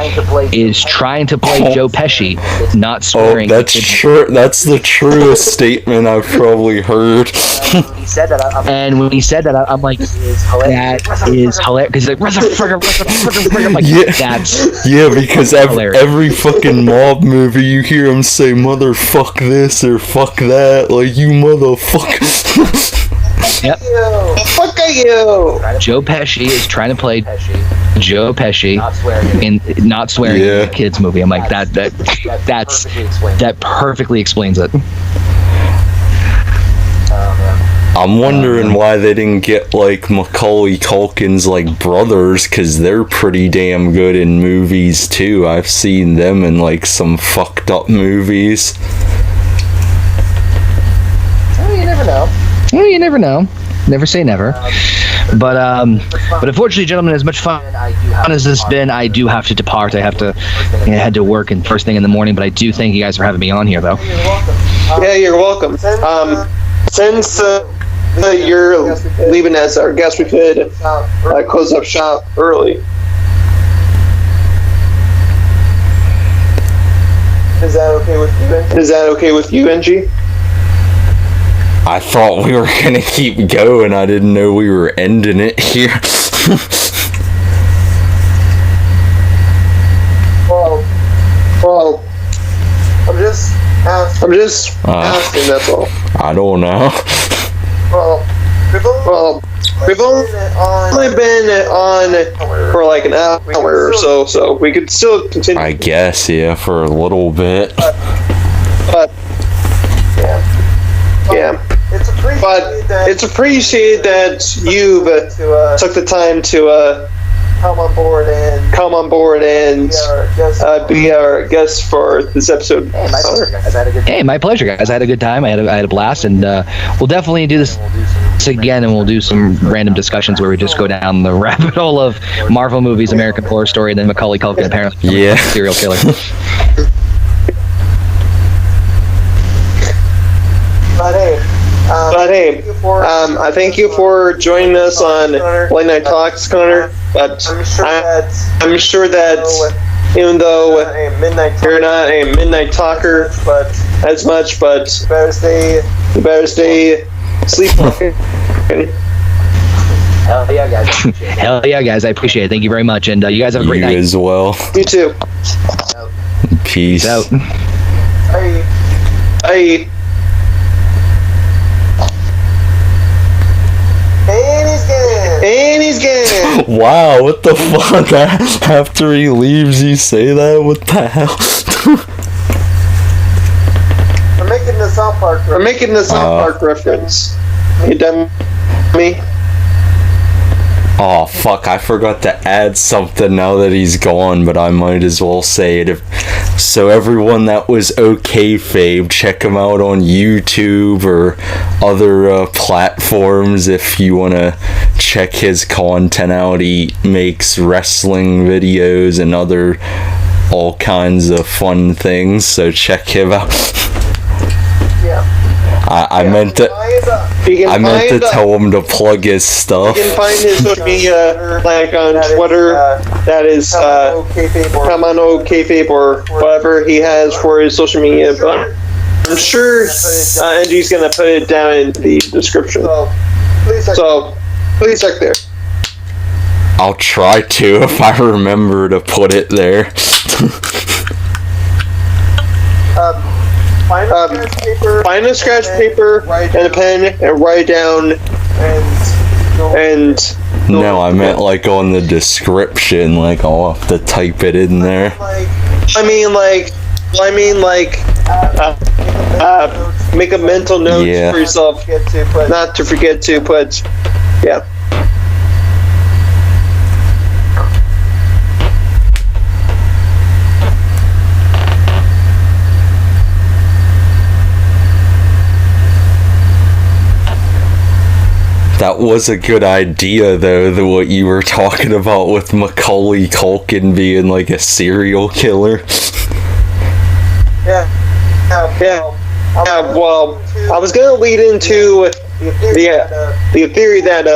is trying to play Joe Pesci, not swearing. Oh, that's true. That's the truest statement I've probably heard. And when he said that, I'm like, that is hilarious. Because he's like, where's the friggin'? I'm like, yeah, because every fucking mob movie you hear him say motherfuck this or fuck that, like, you motherfucker. Yep. Fuck you. Joe Pesci is trying to play Joe Pesci in not swearing in a kids movie. I'm like, that perfectly explains it. I'm wondering why they didn't get like Macaulay Culkin's like brothers, because they're pretty damn good in movies too. I've seen them in like some fucked up movies. Well, you never know. Well, you never know. Never say never. But unfortunately, gentlemen, as much fun as this has been, I do have to depart. I had to work and first thing in the morning. But I do thank you guys for having me on here, though. Yeah, you're welcome. Since you're leaving as our guest, we could close up shop early. Is that okay with you, NG? I thought we were gonna keep going. I didn't know we were ending it here. Well, I'm just asking, that's all. I don't know. Well, we've only been on for like an hour or so we could still continue. I guess, yeah, for a little bit. But yeah. It's appreciated that you've took the time to come on board and be our guest for this episode. Hey, my pleasure, guys. I had a good time. I had a blast, and we'll definitely do this again, and we'll do some random discussions where we just go down the rabbit hole of Marvel movies, American Horror Story, and then Macaulay Culkin apparently a serial killer. But hey, I thank you for joining us on Late Night Talks, Connor. But I'm sure that even though you're not a midnight talker as much, but you better stay sleepwalking. Hell yeah, guys. Hell yeah, guys. I appreciate it. Thank you very much, and you guys have a great night. You as well. You too. Peace. Out. Bye. And he's gone. Wow, what the fuck? After he leaves, you say that? What the hell? I'm making the South Park reference. You done me? Oh fuck, I forgot to add something now that he's gone, but I might as well say it. So everyone that was OKayFabe, check him out on YouTube or other platforms if you want to check his content out. He makes wrestling videos and all kinds of fun things, so check him out. I meant to tell him to plug his stuff. You can find his social media like on Twitter. That is come on OKayFabe or whatever he has for his social media. But I'm sure Angie's gonna put it down in the description. So please check there. I'll try to if I remember to put it there. Find a scratch paper and a pen and write down and no, I meant like on the description, like I'll have to type it in there. I mean make a mental note for yourself not to forget to put That was a good idea, though, what you were talking about with Macaulay Culkin being like a serial killer. Yeah. Well, I was gonna lead into the theory that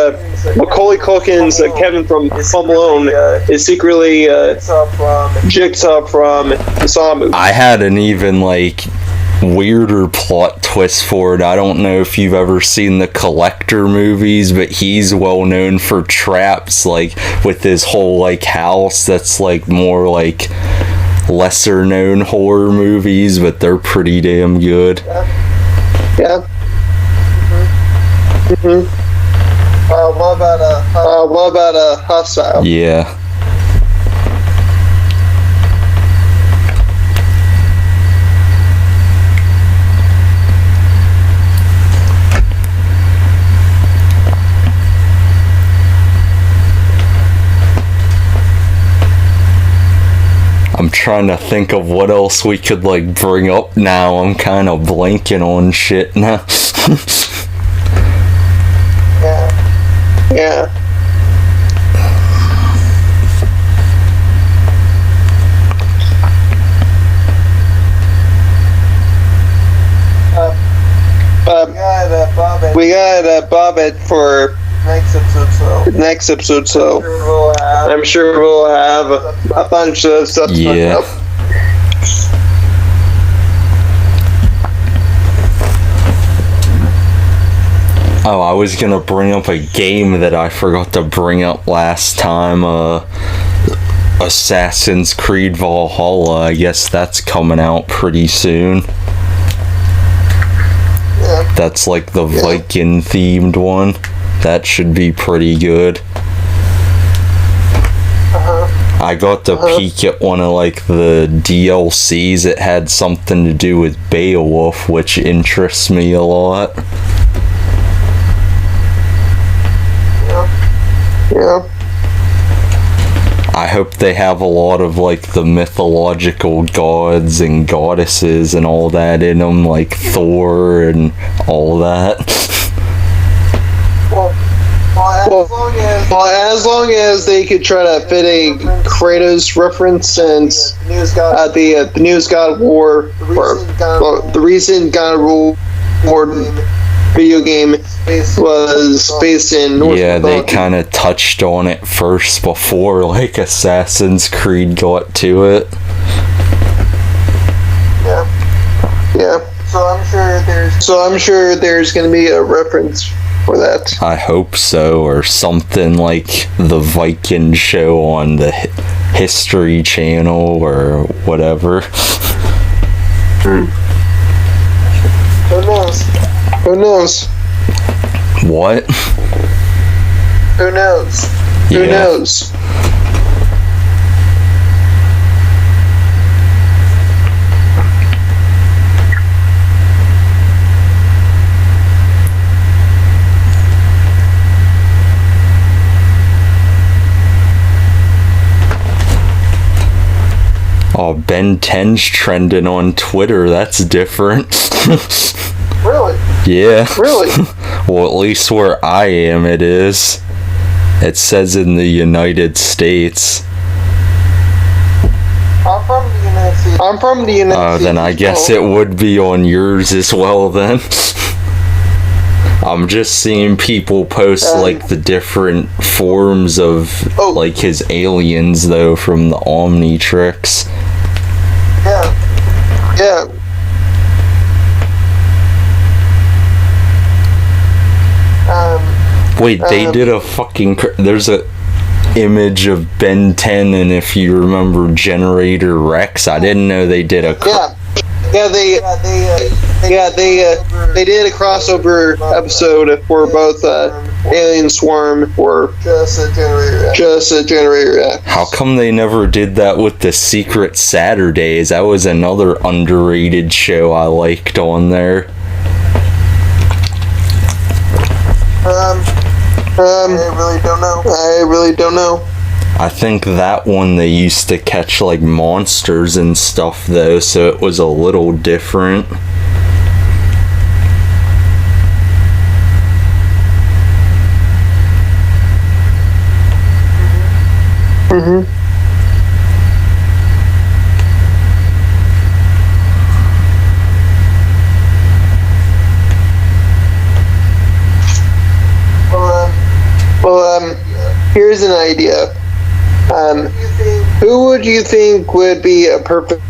Macaulay Culkin's Kevin from Home Alone is secretly Jigsaw from the Saw movie. I had an even weirder plot twist for it. I don't know if you've ever seen the Collector movies, but he's well known for traps, with his whole house that's more lesser known horror movies, but they're pretty damn good. Yeah. What about Hostile? Yeah. I'm trying to think of what else we could bring up now. I'm kind of blanking on shit now. Yeah. We got Bobbit for next episode, so I'm sure we'll have a bunch of stuff to talk about. Oh, I was gonna bring up a game that I forgot to bring up last time. Assassin's Creed Valhalla. I guess that's coming out pretty soon. Yeah. That's the Viking themed one. That should be pretty good. I got to peek at one of the DLCs. It had something to do with Beowulf, which interests me a lot. Yeah. I hope they have a lot of the mythological gods and goddesses and all that in them, like Thor and all that. Well, as long as they could try to fit a Kratos reference, since the newest God of War, the recent God of War video game was based in North they kind of touched on it first before Assassin's Creed got to it. Yeah. So I'm sure there's going to be a reference for that. I hope so, or something like the Viking show on the History Channel or whatever. Who knows? What? Who knows? Who Yeah. knows? Oh, Ben 10's trending on Twitter. That's different. Really? Yeah. Really? Well, at least where I am, it is. It says in the United States. I'm from the United States. I'm from the United States. Then I guess it would be on yours as well then. I'm just seeing people post like the different forms of like his aliens though from the Omnitrix. Yeah. Yeah. Wait, they did a fucking... There's a image of Ben 10 and if you remember Generator Rex. I didn't know they did a... They did a crossover episode for both Alien Swarm or Just a Generator. How come they never did that with the Secret Saturdays? That was another underrated show I liked on there. I really don't know. I think that one they used to catch like monsters and stuff though, so it was a little different. Here's an idea. Who would you think would be a perfect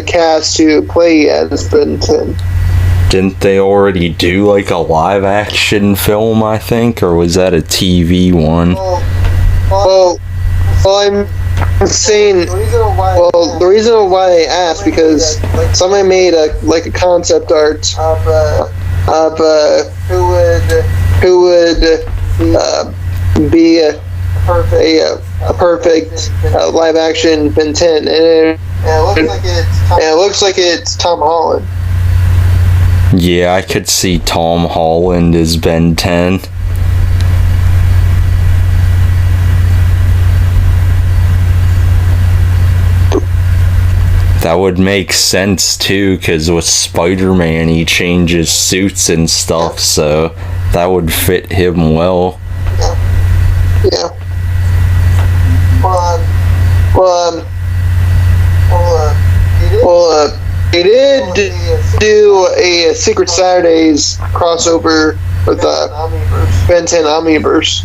cast to play as Ben 10? Didn't they already do like a live action film, I think, or was that a TV one? Well, I'm saying. Well, the reason why I asked because somebody made a concept art of who would be a perfect live action Ben 10, and it looks like it's Tom Holland. Yeah, I could see Tom Holland as Ben 10. That would make sense too, because with Spider-Man he changes suits and stuff, so that would fit him well. Yeah. They did do a Secret Saturdays crossover with Ben 10 Omniverse.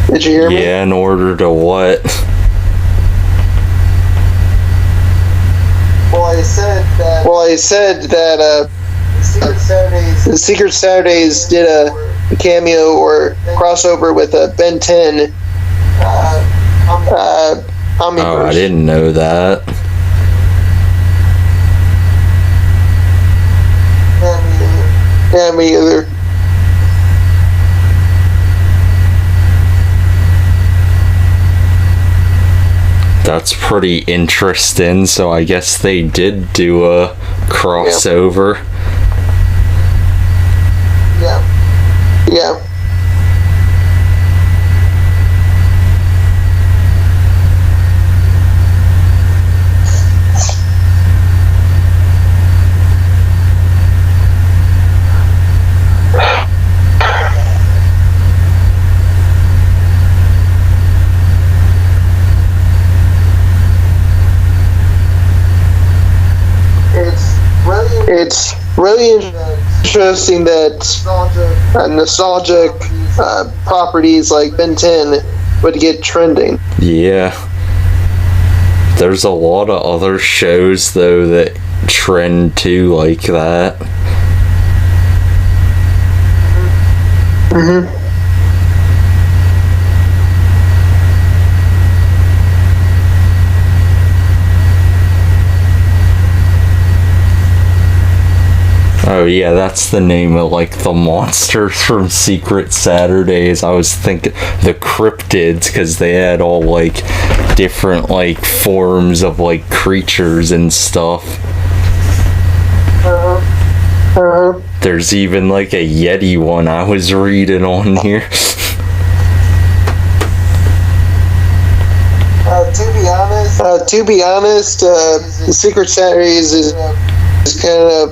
Did you hear me? Yeah, in order to what? Well, I said that the Secret Saturdays did a cameo or crossover with Ben 10 Omniverse. Oh, I didn't know that. Yeah, me either. That's pretty interesting, so I guess they did do a crossover. Yeah. It's really interesting that nostalgic properties like Ben 10 would get trending. Yeah. There's a lot of other shows, though, that trend too like that. Oh yeah, that's the name of like the monsters from Secret Saturdays. I was thinking the cryptids because they had all like different like forms of like creatures and stuff. There's even like a Yeti one I was reading on here. To be honest, the Secret Saturdays is kind of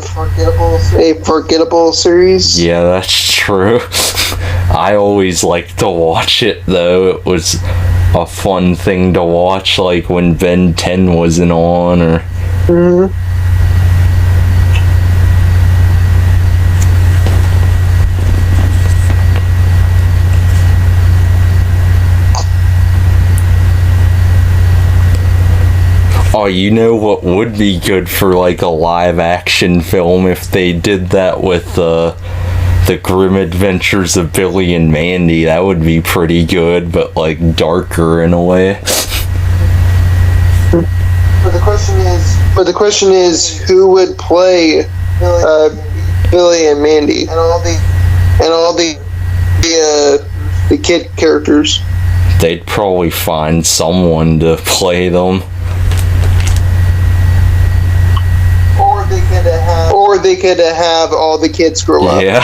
a forgettable series. Yeah, that's true. I always liked to watch it though. It was a fun thing to watch, like when Ben 10 wasn't on, or. Oh, you know what would be good for like a live action film if they did that with the Grim Adventures of Billy and Mandy. That would be pretty good, but like darker in a way. But the question is, who would play Billy and Mandy and all the kid characters? They'd probably find someone to play them. Or they could have all the kids grow up. Yeah.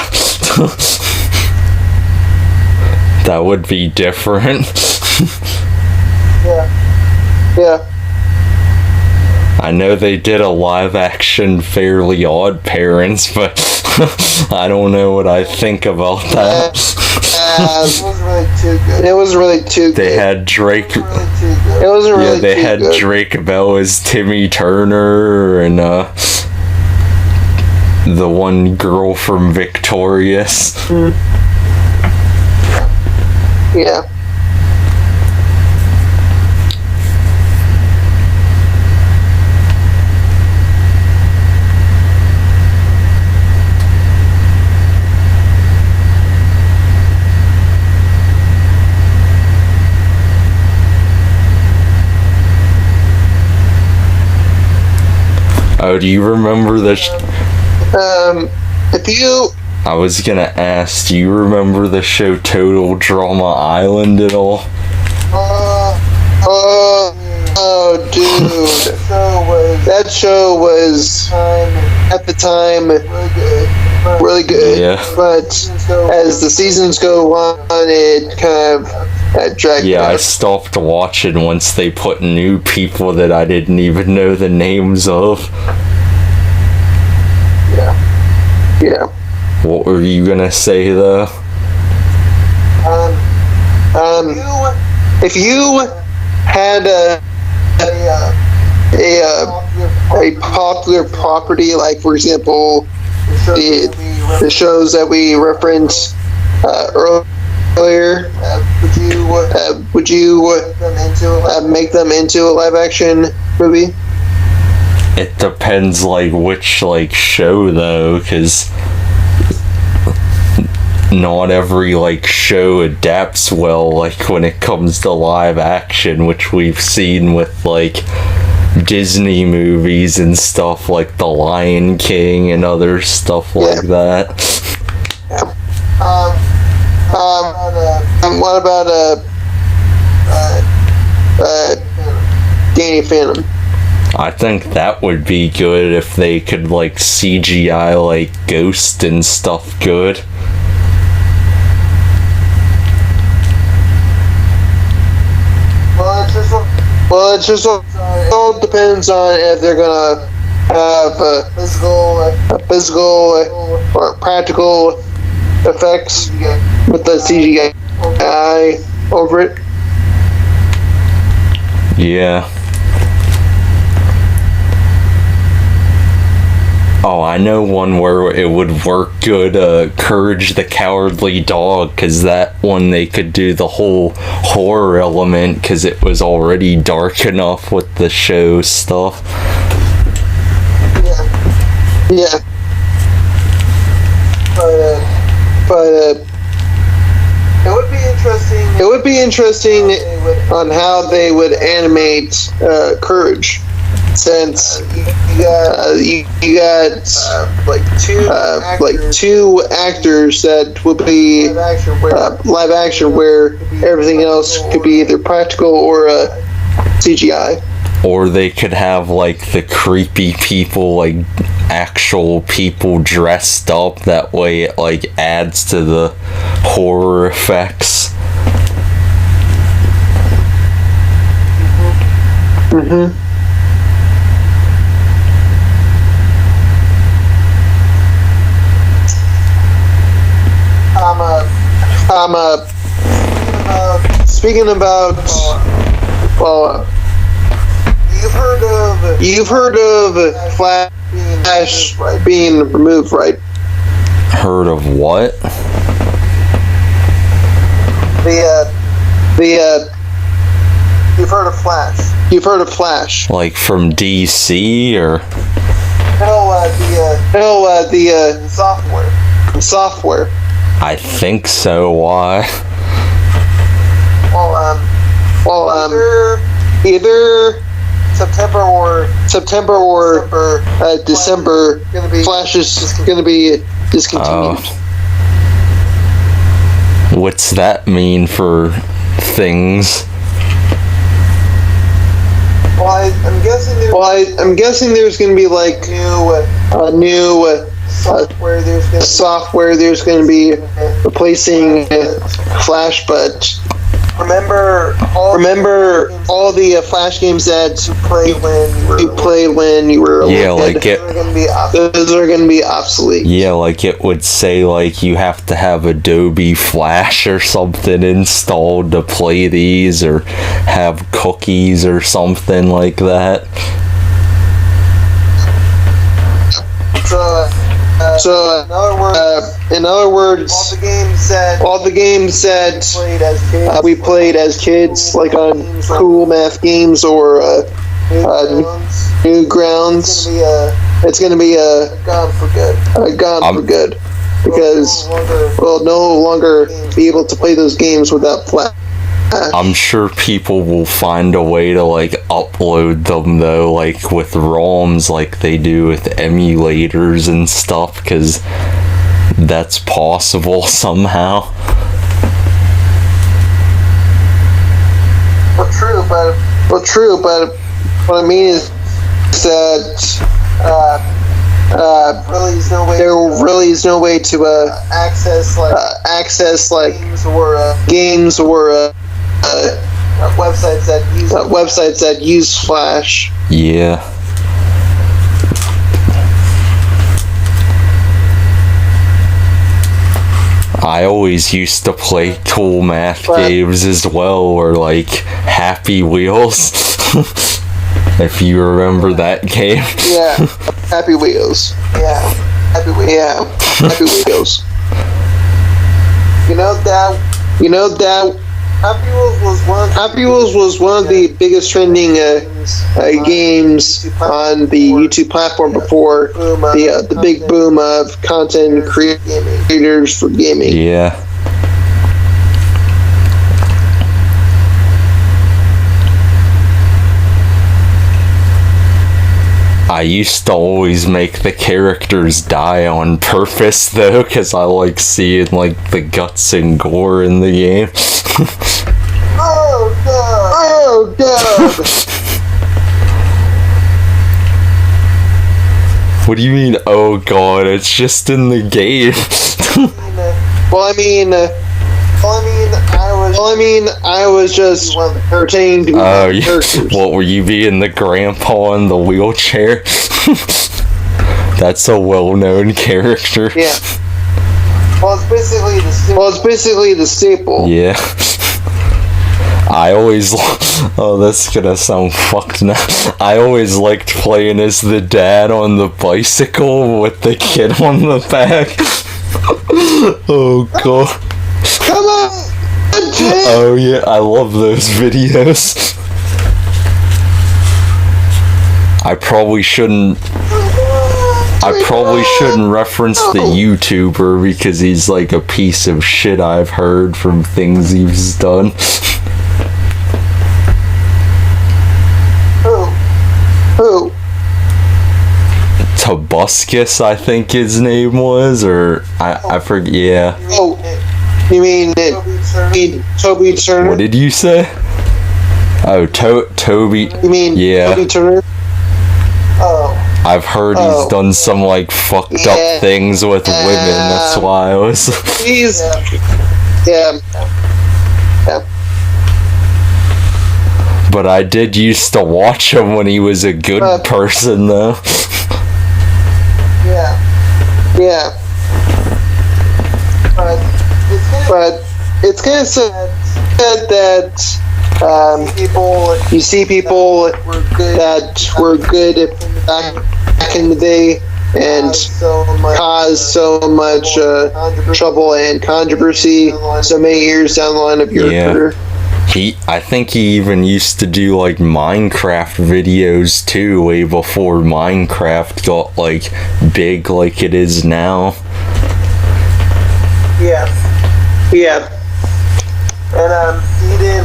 That would be different. Yeah. I know they did a live action Fairly Odd Parents, but I don't know what I think about that. It wasn't really too good. They had Drake. It wasn't really Yeah, they too had good. Drake Bell as Timmy Turner and the one girl from Victorious. Yeah. Oh, do you remember the? If you I was gonna ask, do you remember the show Total Drama Island at all? Oh, dude, that show was at the time really good. Yeah. But as the seasons go on, it kind of dragged Yeah, I out. stopped watching once they put new people that I didn't even know the names of. Yeah. What were you gonna say though? If you had a popular property, like for example, the shows that we referenced earlier, would you make them into a live action movie? It depends, like, which, like, show, though, because not every, like, show adapts well, like, when it comes to live action, which we've seen with, like, Disney movies and stuff like The Lion King and other stuff like that. What about Danny Phantom? I think that would be good if they could, like, CGI, like, Ghost and stuff good. Well, it just all depends on if they're gonna have physical or practical effects with the CGI over it. Yeah. Oh, I know one where it would work good, Courage the Cowardly Dog, because that one they could do the whole horror element, because it was already dark enough with the show stuff. Yeah. But it would be interesting on how they would animate Courage. since you got like two actors that will be live action where everything else could be either practical or CGI. Or they could have like the creepy people, like actual people dressed up. That way it like adds to the horror effects. Mm-hmm. Speaking about well, you've heard of Flash being removed, right? Heard of what? You've heard of Flash. You've heard of Flash. Like from DC or? The software. I think so. Why? Either September or December, Flash is going to be discontinued. What's that mean for things? Well, I'm guessing there's going to be like new software. There's going to be replacing Flash, but remember all the Flash games that you played when you were a little kid? Those are going to be obsolete. Yeah, like it would say like you have to have Adobe Flash or something installed to play these, or have cookies or something like that. So, in other words, all the games that we played as kids, like on Cool Math Games or Newgrounds, it's going to be gone for good, because we'll no longer be able to play those games without Flash. I'm sure people will find a way to like upload them though, like with ROMs like they do with emulators and stuff, because that's possible somehow. Well, true, but what I mean is that there really is no way to access games or websites that use Flash. Yeah. I always used to play Cool Math games as well, or like Happy Wheels. If you remember that game. Yeah, Happy Wheels. Yeah, Happy Wheels. You know that Happy Wheels was one of the biggest trending games on the YouTube platform before the big boom of content creators for gaming. Yeah. I used to always make the characters die on purpose though, because I like seeing like the guts and gore in the game. Oh god! What do you mean, oh god? It's just in the game. I was just pertaining to characters. What, were you being the grandpa in the wheelchair? That's a well-known character. Yeah. Well, it's basically the staple. Yeah. I always... Oh, that's gonna sound fucked now. I always liked playing as the dad on the bicycle with the kid on the back. Oh, God. Come on! Oh, yeah, I love those videos. I probably shouldn't reference the YouTuber because he's like a piece of shit, I've heard from things he's done. Who? Tobuscus, I think his name was, or I forget. Yeah. Oh, you mean Toby Turner? What did you say? Oh, Toby. You mean yeah. Toby Turner? Oh. I've heard he's done some like fucked up things with women. That's why I was. He's. Yeah. But I did used to watch him when he was a good person, though. Yeah. But it's kind of sad that you see people that were good back in the day and caused so much trouble and controversy so many years down the line of your career. I think he even used to do like Minecraft videos too, way before Minecraft got like big like it is now. Yeah.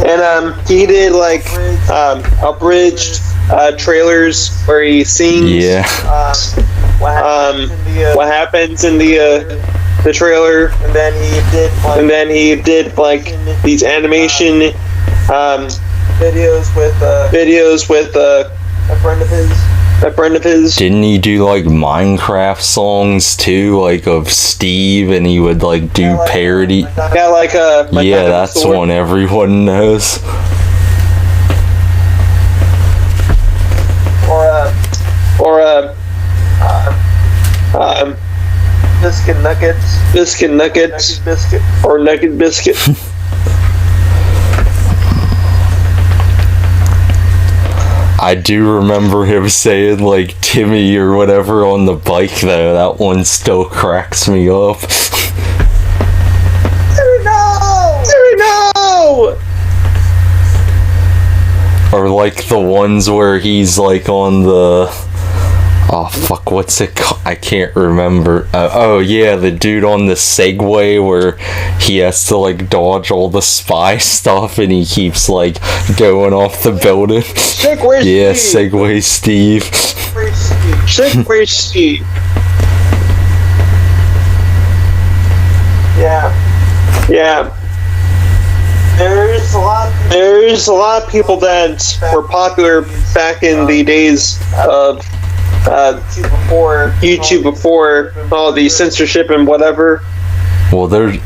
And he did like abridged trailers where he sings. Yeah. What happens in the trailer, and then he did like these animation videos with a friend of his. Didn't he do like Minecraft songs too, like of Steve, and he would like do parody? Yeah, like yeah, that's one everyone knows. Biscuit Nuggets, or Nugget Biscuit. I do remember him saying like Timmy or whatever on the bike though. That one still cracks me up. No! Or like the ones where he's like on the... Oh fuck, what's it called? I can't remember. Oh yeah, the dude on the Segway where he has to like dodge all the spy stuff and he keeps like going off the building. Segway yeah, Steve. Segway Steve. Segway Steve. Yeah. There's a lot of people that were popular back in the days of YouTube before all the censorship and whatever. Well, there's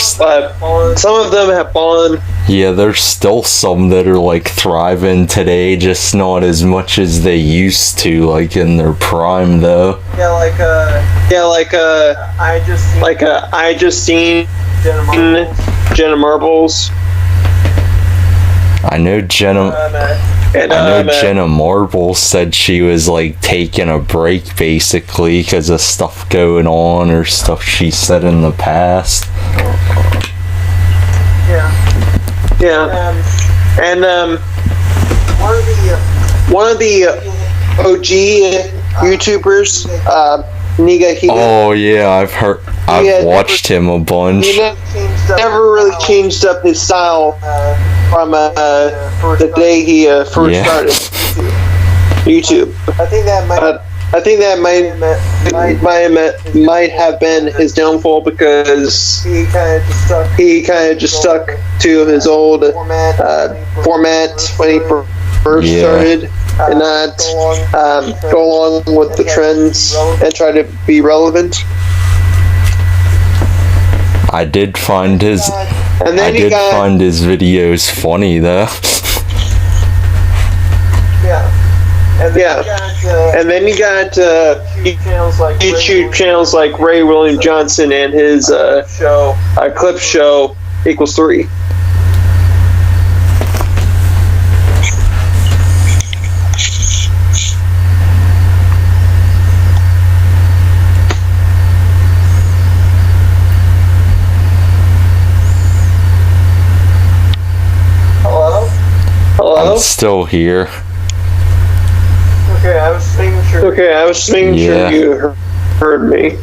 some of them have fallen. Yeah, there's still some that are like thriving today, just not as much as they used to, like in their prime though. I just seen Jenna Marbles. I know Jenna Marbles said she was like taking a break basically because of stuff going on or stuff she said in the past. And one of the OG YouTubers, Niga Higa. Oh yeah, I've watched him a bunch. He never really changed up his style from the day he first started YouTube. I think that might have been his downfall because he kind of just stuck to his old format when he first started, and not go along with the trends and try to be relevant. I did find his videos funny though. And then you got YouTube channels like Ray William Johnson and his clip show equals 3. I'm still here. Okay, I was making sure you heard me.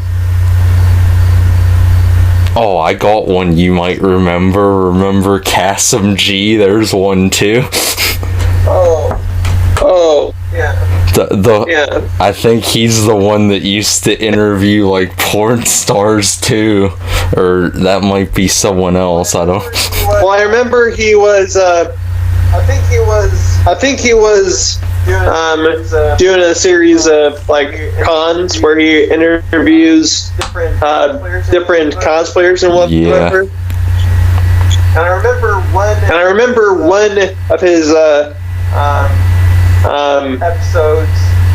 Oh, I got one you might remember. Remember Cassim G? There's one too. Oh. I think he's the one that used to interview like porn stars too, or that might be someone else. I don't. Well, I remember he was. I think he was doing a series of like cons where he interviews different cosplayers and whatever. Yeah. And I remember one of his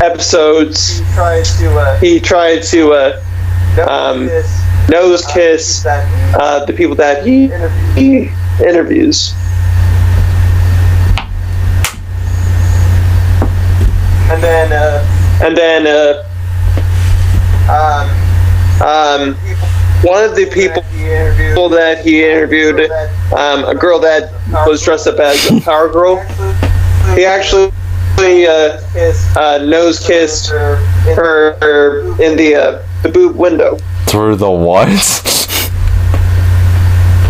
episodes. He tried to nose kiss the people that he interviews. And then one of the people that he interviewed, a girl that was dressed up as a power girl, he actually nose kissed her in the boob window. Through the what?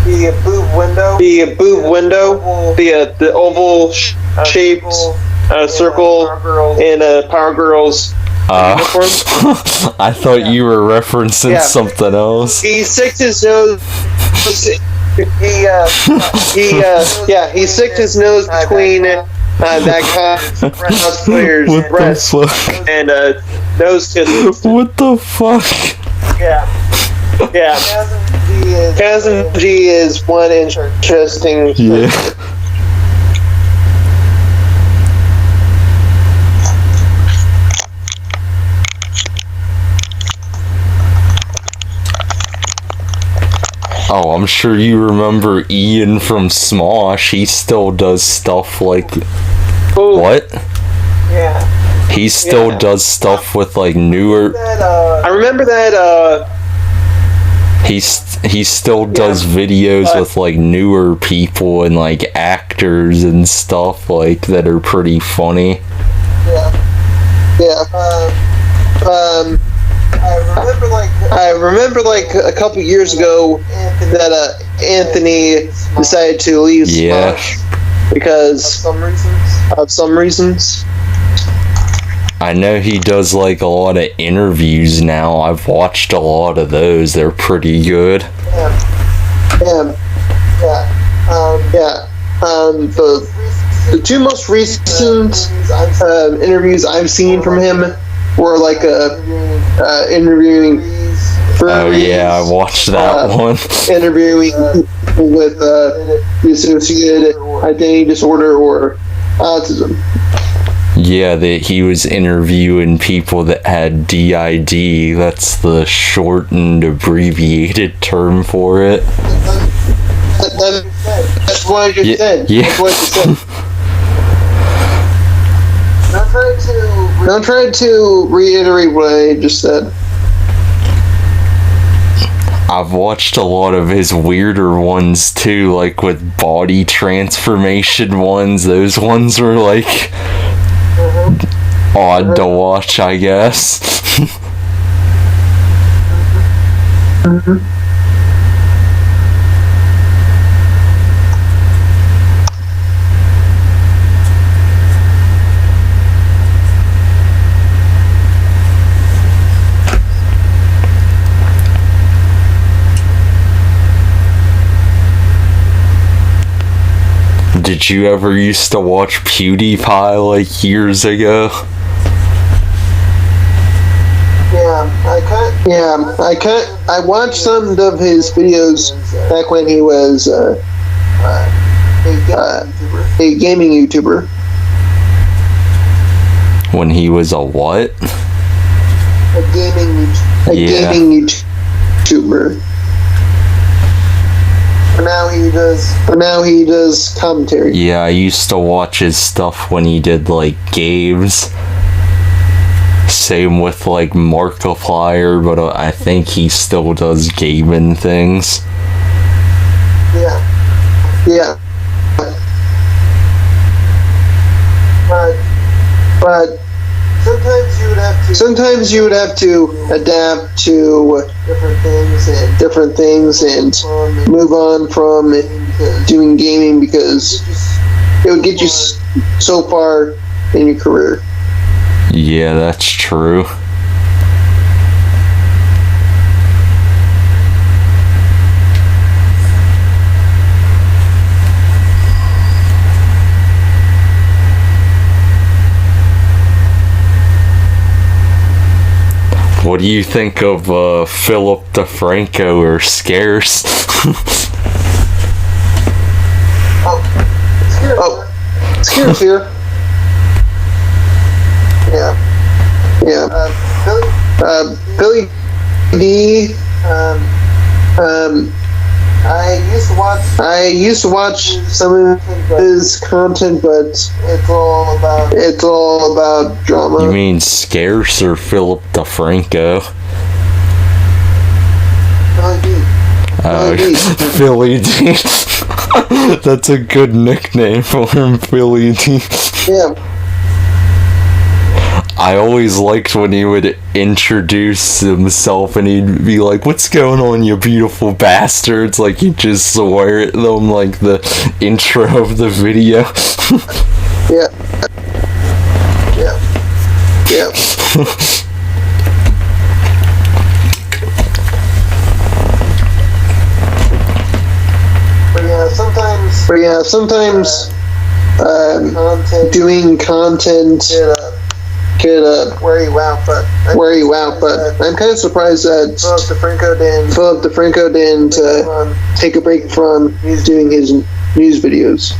The boob window. The oval shaped circle in a Power Girl's uniform. I thought you were referencing something else. He sicked his nose. He sicked his nose between that cosplayer's breast and nose kiss. What the fuck? Yeah. Chasm G is one interesting. Yeah. Oh, I'm sure you remember Ian from Smosh. He still does stuff like... Ooh. What? Yeah. He still does stuff with like newer... I remember that, He still does videos with like newer people and like actors and stuff like that are pretty funny. I remember like a couple years ago that Anthony decided to leave Smosh because of some reasons. I know he does like a lot of interviews now. I've watched a lot of those. They're pretty good. The two most recent interviews I've seen from him were like interviewing furries. Oh yeah, I watched that one. Interviewing people with dissociated identity disorder or autism. Yeah, he was interviewing people that had DID. That's the shortened, abbreviated term for it. That's what I just said. Yeah. That's what I just said. Don't try to reiterate what I just said. I've watched a lot of his weirder ones too, like with body transformation ones. Those ones were like odd to watch, I guess. Did you ever used to watch PewDiePie like years ago? I watched some of his videos back when he was a gaming YouTuber. When he was a what? A gaming YouTuber. But now he does commentary. Yeah, I used to watch his stuff when he did like games. Same with like Markiplier, but I think he still does gaming things. Yeah. But sometimes you would have to adapt to different things and move on from doing gaming because it would get you so far in your career. Yeah, that's true. What do you think of Philip DeFranco or Scarce? Scare's here. Yeah. Billy D. I used to watch some of his content, but it's all about drama. You mean Scarce or Philip DeFranco? Philly D. That's a good nickname for him, Philly D. Yeah. I always liked when he would introduce himself and he'd be like, "What's going on, you beautiful bastards?" Like he'd just swear at them like the intro of the video. Yeah. But yeah, sometimes doing content could wear you out, but I'm kind of surprised that Philip DeFranco didn't take a break from doing his news videos.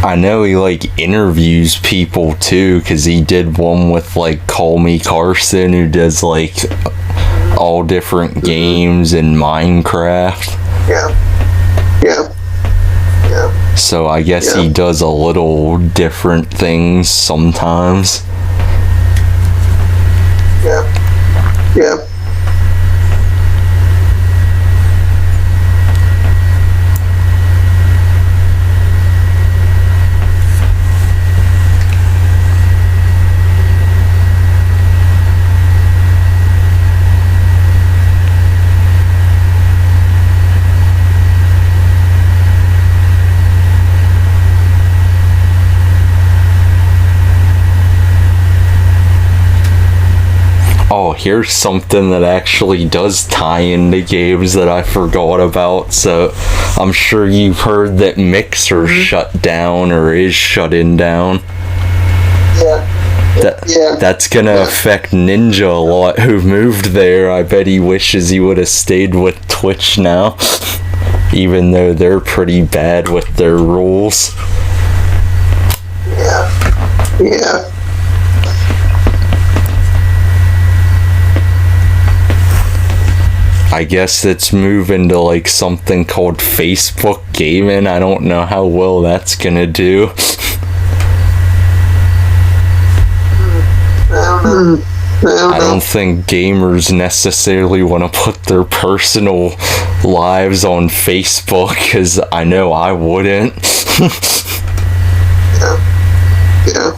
I know he like interviews people too, because he did one with like Call Me Carson, who does like all different games in Minecraft. Yeah. So I guess he does a little different things sometimes. Yeah. Oh, here's something that actually does tie into games that I forgot about. So, I'm sure you've heard that Mixer shut down or is shutting down. That's gonna affect Ninja a lot, who moved there. I bet he wishes he would have stayed with Twitch now. Even though they're pretty bad with their rules. Yeah. I guess it's moving to like something called Facebook Gaming. I don't know how well that's gonna do. I don't think gamers necessarily want to put their personal lives on Facebook, because I know I wouldn't. Yeah.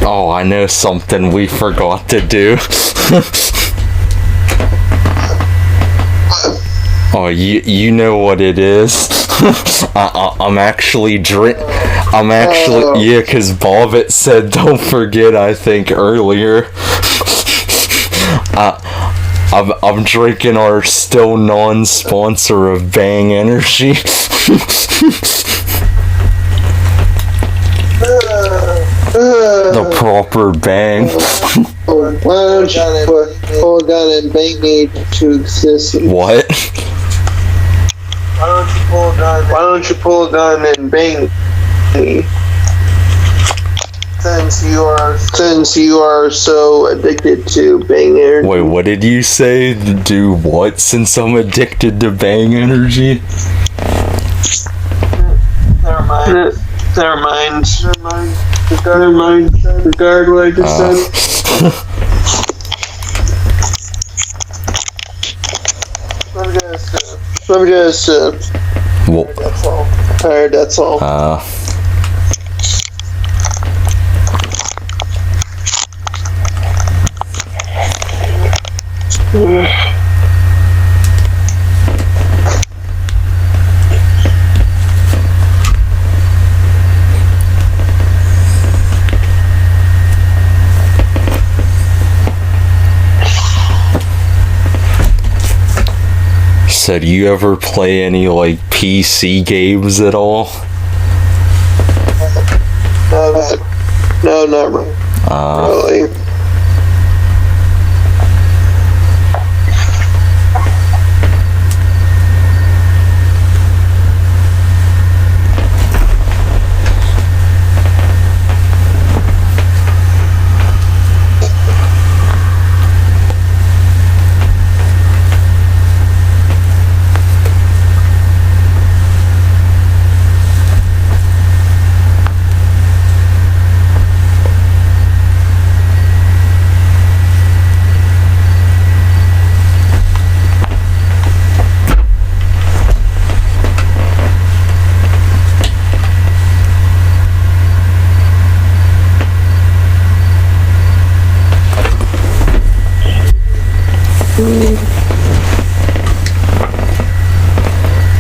Oh, I know something we forgot to do. Oh, you know what it is. I'm actually yeah, because Bobbit said don't forget, I think, earlier. I'm drinking our still non-sponsor of Bang Energy. The proper Bang. Why don't you pull a gun and bang me to exist? What? Why don't you pull a gun and bang me? Since you are so addicted to Bang Energy. Wait, what did you say? Do what since I'm addicted to Bang Energy? Never mind. Never mind. Regard what I just said. I'm just Well, that's all. Tired, that's all. So do you ever play any like PC games at all? No, not really.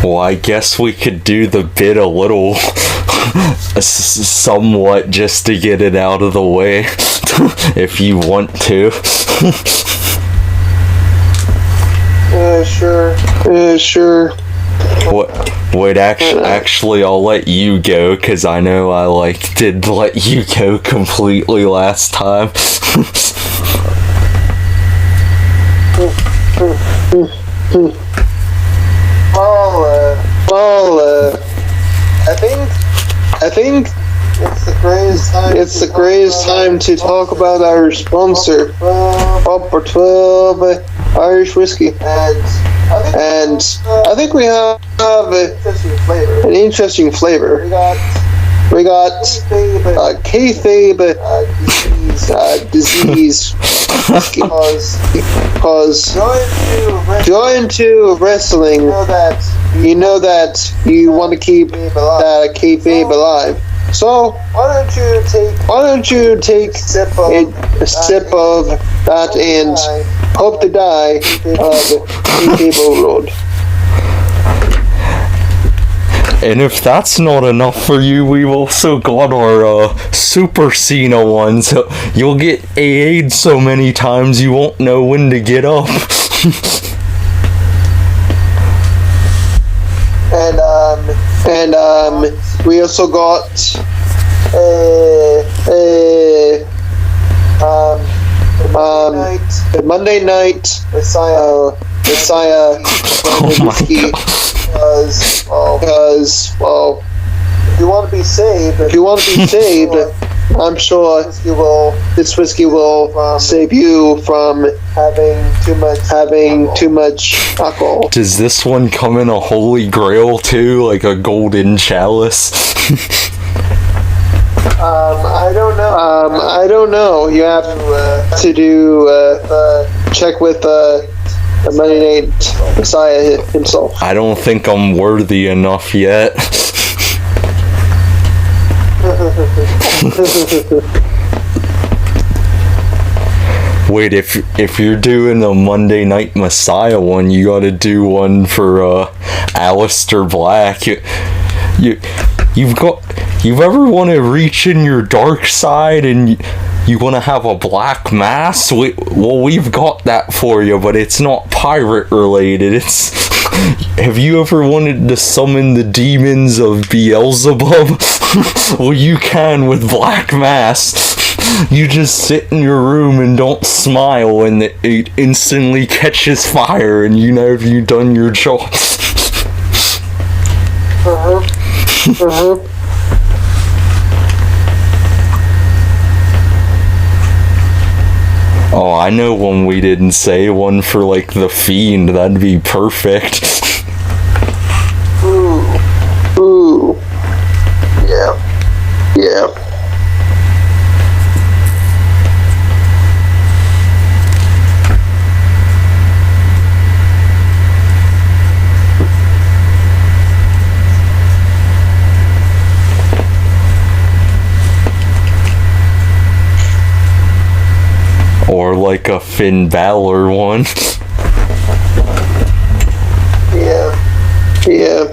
Well, I guess we could do the bit a little somewhat just to get it out of the way if you want to. Sure. Wait, actually, I'll let you go, because I know I, did let you go completely last time. I think it's the greatest time to talk about our sponsor, Upper 12 Irish Whiskey. And I think we have an interesting flavor. We got OKayFabe disease because join to wrestling, you know that you want to keep that kayfabe alive. So why don't you take a sip of that and hope to die of kayfabe road. And if that's not enough for you, we've also got our Super Cena ones. You'll get AA'd so many times you won't know when to get up. And we also got Monday night Messiah Oh my whiskey. God. Because if you want to be saved, I'm sure this whiskey will save you from having too much alcohol. Does this one come in a holy grail too, like a golden chalice? I don't know. You have to do check with the Monday Night Messiah himself. I don't think I'm worthy enough yet. Wait, if you're doing a Monday Night Messiah one, you gotta do one for Aleister Black. You've ever want to reach in your dark side and you want to have a black mass? We've got that for you, but it's not pirate related. Have you ever wanted to summon the demons of Beelzebub? Well, you can with black mass. You just sit in your room and don't smile, and it instantly catches fire, and you know you've done your job. Oh, I know one we didn't say. One for, like, The Fiend. That'd be perfect. Ooh. Yeah. Or, like, a Finn Balor one. Yeah.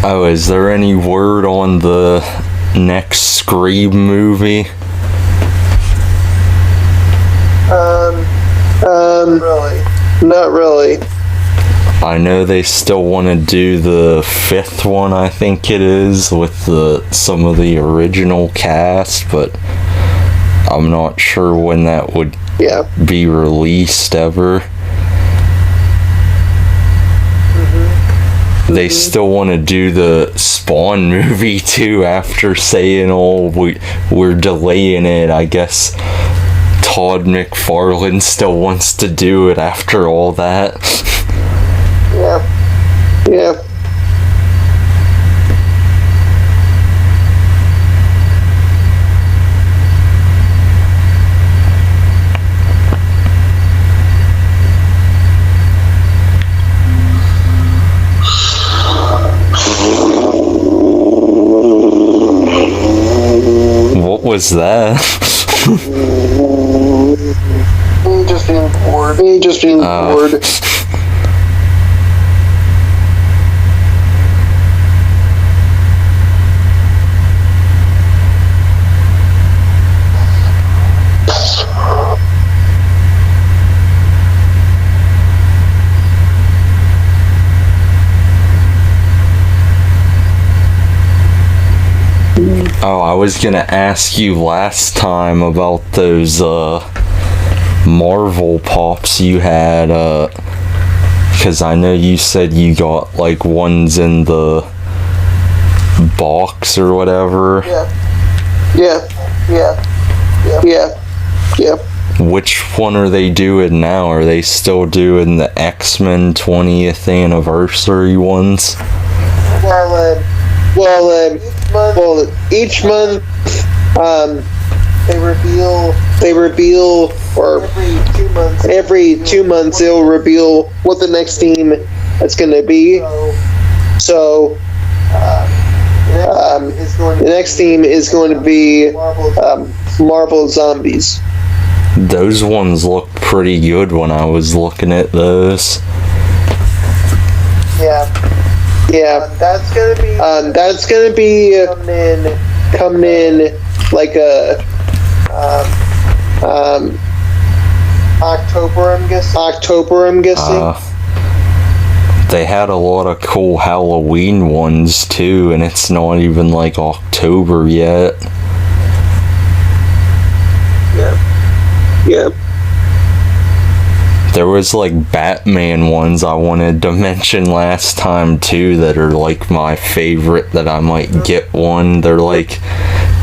Oh, is there any word on the next Scream movie? Not really. I know they still want to do the 5th one, I think it is, with some of the original cast, but I'm not sure when that would be released ever. They still want to do the Spawn movie too after saying, oh, we're delaying it. I guess Todd McFarlane still wants to do it after all that. Yeah. What was that? Me just being bored. Oh, I was gonna ask you last time about those Marvel pops you had, because I know you said you got like ones in the box or whatever. Yeah. Which one are they doing now? Are they still doing the X-Men 20th anniversary ones? Well, each month, they reveal, or every 2 months they'll reveal what the next theme is going to be. So, the next theme is going to be Marvel Zombies. Those ones look pretty good when I was looking at those. Yeah, that's gonna be coming in like a October, I'm guessing. They had a lot of cool Halloween ones too, and it's not even like October yet. Yeah. There was like Batman ones I wanted to mention last time too that are like my favorite that I might get one. They're like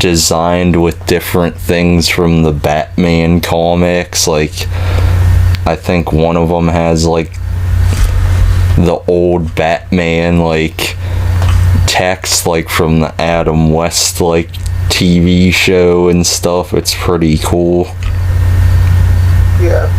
designed with different things from the Batman comics. Like I think one of them has like the old Batman like text like from the Adam West like TV show and stuff. It's pretty cool. Yeah.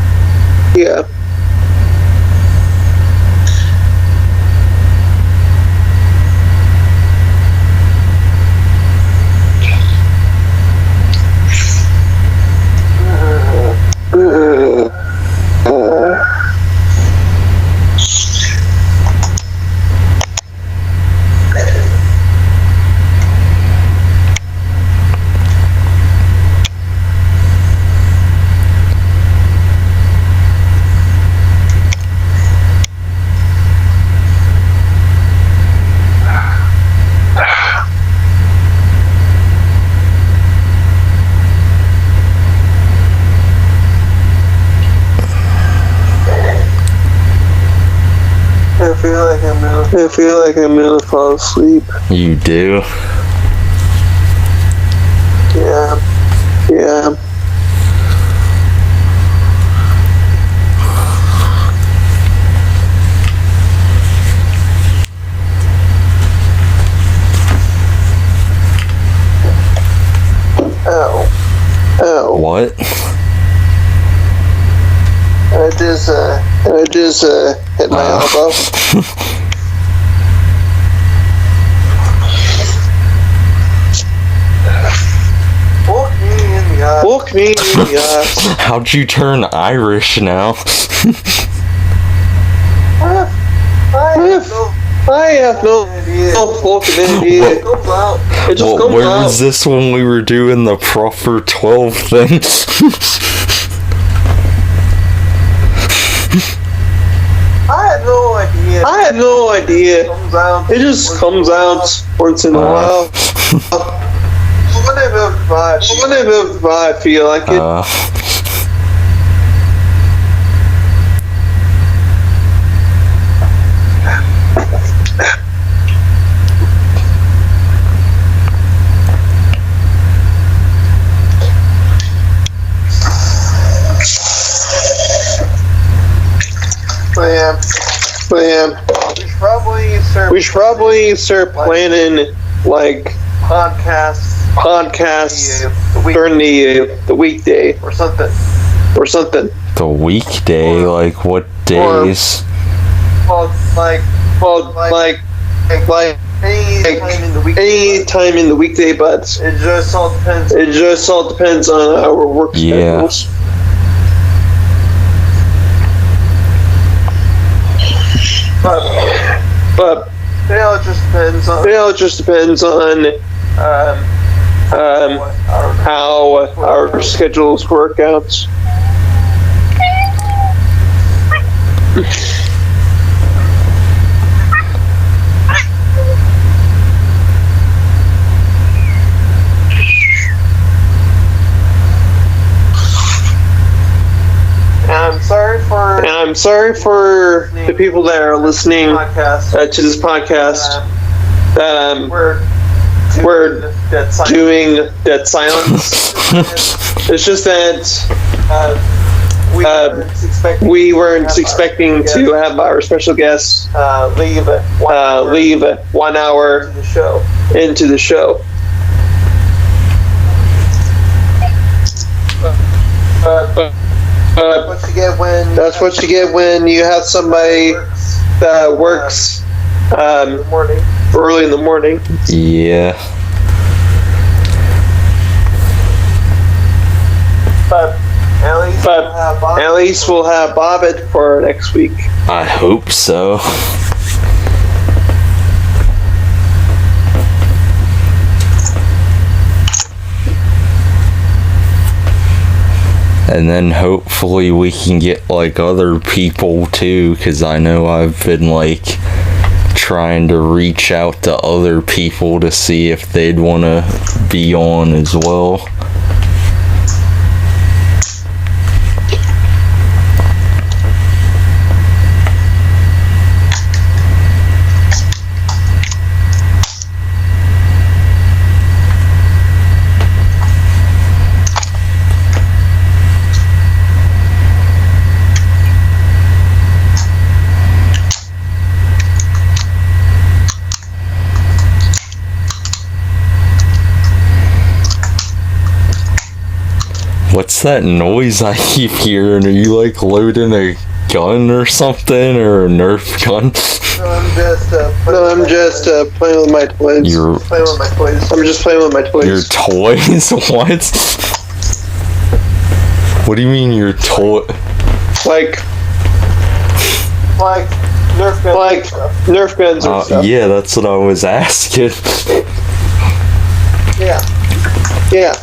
I feel like I'm gonna fall asleep. You do? Yeah. Ow. What? I just hit my elbow. Look me in the eyes. How'd you turn Irish now? I have no fucking idea. It just comes Where out. was this when we were doing the proper 12 thing? I had no idea. It just comes out once in a while. Whenever I feel like it. But yeah. We should probably start planning like podcasts during the weekday or something. The weekday? Like what days? Any time in the weekday, but it just all depends on our work schedules. But it just depends on how our schedules work out. And I'm sorry for the people that are listening to this podcast that we're doing Dead Silence. It's just that we weren't expecting to have our special guest leave 1 hour into the show. That's what you get when you have somebody that works early in the morning. Yeah. But at least we'll have Bobbit for next week. I hope so. And then hopefully we can get like other people too, because I know I've been like trying to reach out to other people to see if they'd want to be on as well. What's that noise I keep hearing? Are you like loading a gun or something, or a Nerf gun? No, I'm just playing with my toys. You're playing with my toys. I'm just playing with my toys. Your toys? What? What do you mean your toy? Like Nerf guns. Like Nerf guns or stuff. Yeah, that's what I was asking. Yeah.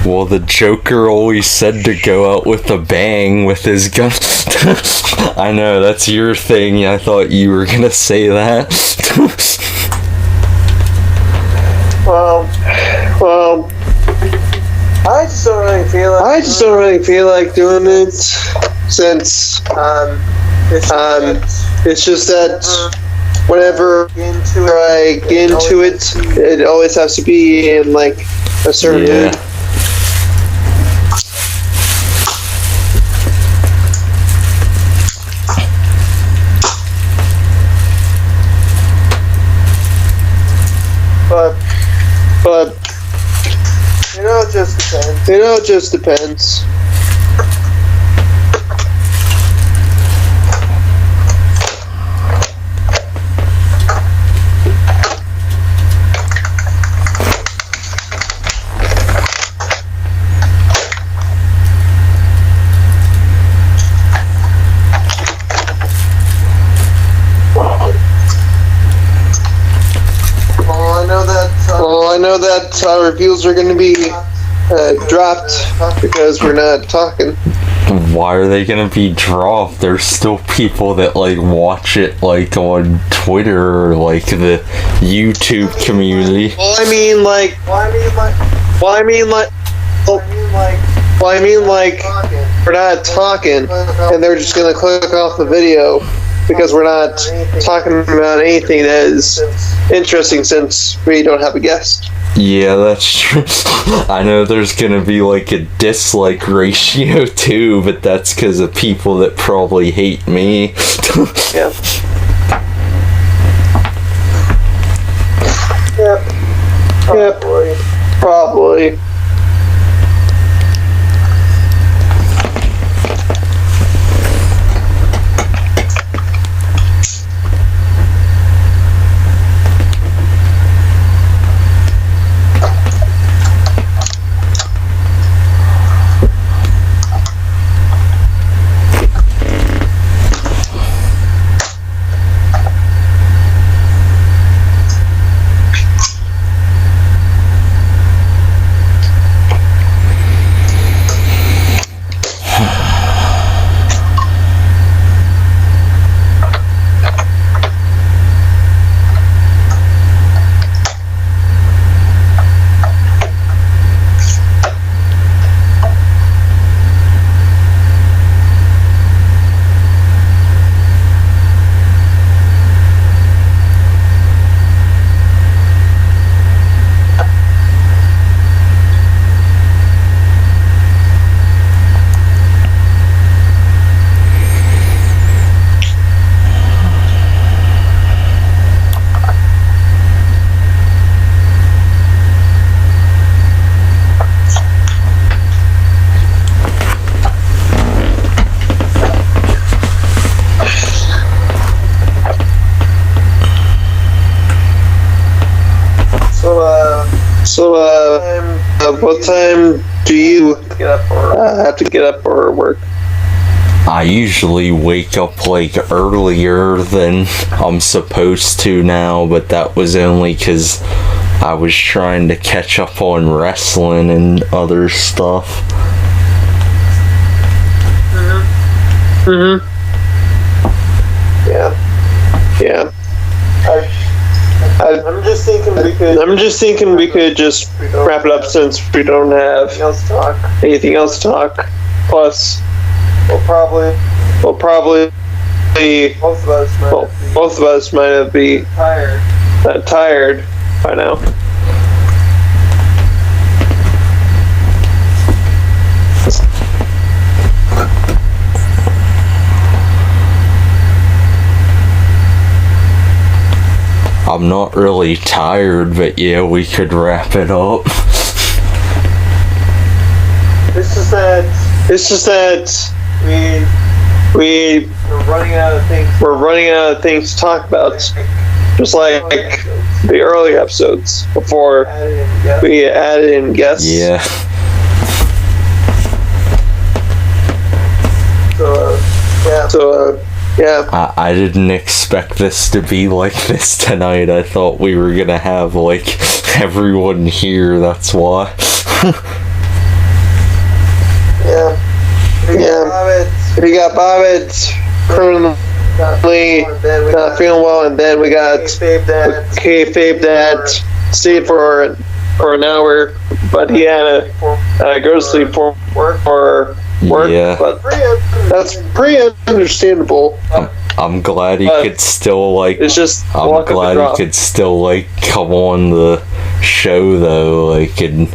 Well, the Joker always said to go out with a bang with his gun. I know, that's your thing. I thought you were gonna say that. Well, I just don't really feel like doing it since it's just that whenever I get into it, it always has to be in like a certain mood. But it just depends. I know that our reviews are going to be dropped because we're not talking. Why are they gonna be dropped? There's still people that like watch it like on Twitter or like the YouTube community. I mean like we're not talking, and they're just gonna click off the video because we're not talking about anything that is interesting since we don't have a guest. Yeah, that's true. I know there's gonna be like a dislike ratio too, but that's because of people that probably hate me. Yeah. Yep. Probably. So, what time do you have to get up for work? I usually wake up like earlier than I'm supposed to now, but that was only because I was trying to catch up on wrestling and other stuff. Yeah. I'm just thinking we could just wrap it up since we don't have anything else to talk. Plus, we'll probably both of us might be tired by now. I'm not really tired, but yeah, we could wrap it up. It's just that we're running out of things to talk about, just like the early episodes before we added in guests. Yeah. So yeah. I didn't expect this to be like this tonight. I thought we were gonna have like everyone here, that's why. We got Bobbit currently not feeling well, and then we got OKayFabe that stayed for an hour, but he had to go to sleep for work. Yeah. But that's pretty understandable. I'm glad he could still like. It's just I'm glad he could still like come on the show though, like, and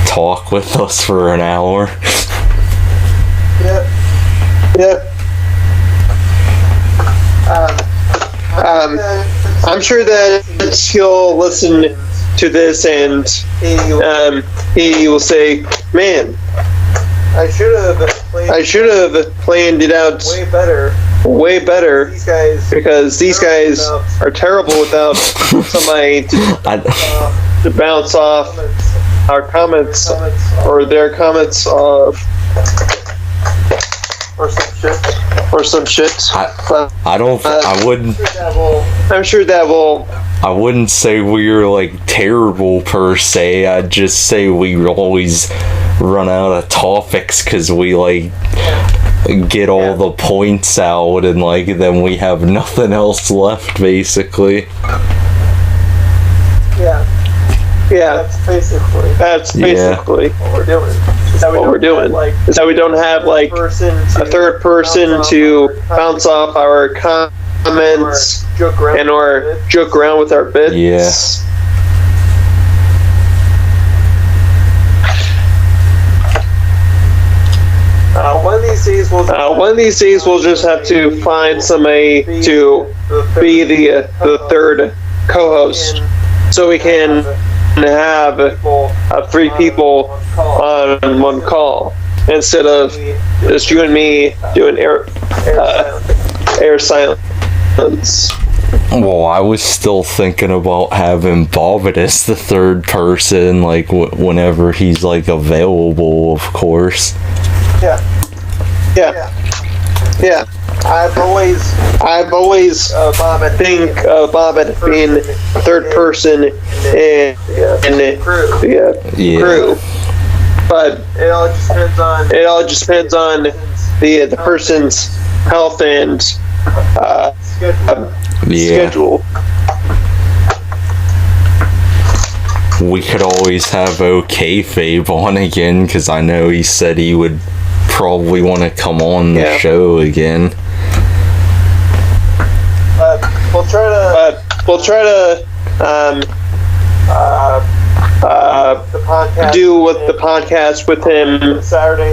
talk with us for an hour. Yeah. I'm sure that he'll listen to this and he will say, "Man, I should have planned it out way better because these guys are terrible without somebody to bounce off our comments or their comments of or some shit." I wouldn't. I'm sure that will. I wouldn't say we're like terrible per se. I'd just say we always run out of topics because we like get all the points out and like then we have nothing else left basically. Yeah, that's basically what we're doing. Is that we don't have like a third person to bounce off our comments and or joke around with our bits. Yeah. One of these days we'll just have to find somebody to be the third co-host, so we can have 3 people on one call instead of just you and me doing air silence. Well, I was still thinking about having Bobbit as the third person, like whenever he's like available, of course. Yeah. I've always think of Bobbit being a third person in the crew. But it all just depends on the person's health and schedule. We could always have OKayFabe on again, because I know he said he would probably want to come on the show again. We'll try to do with the podcast with him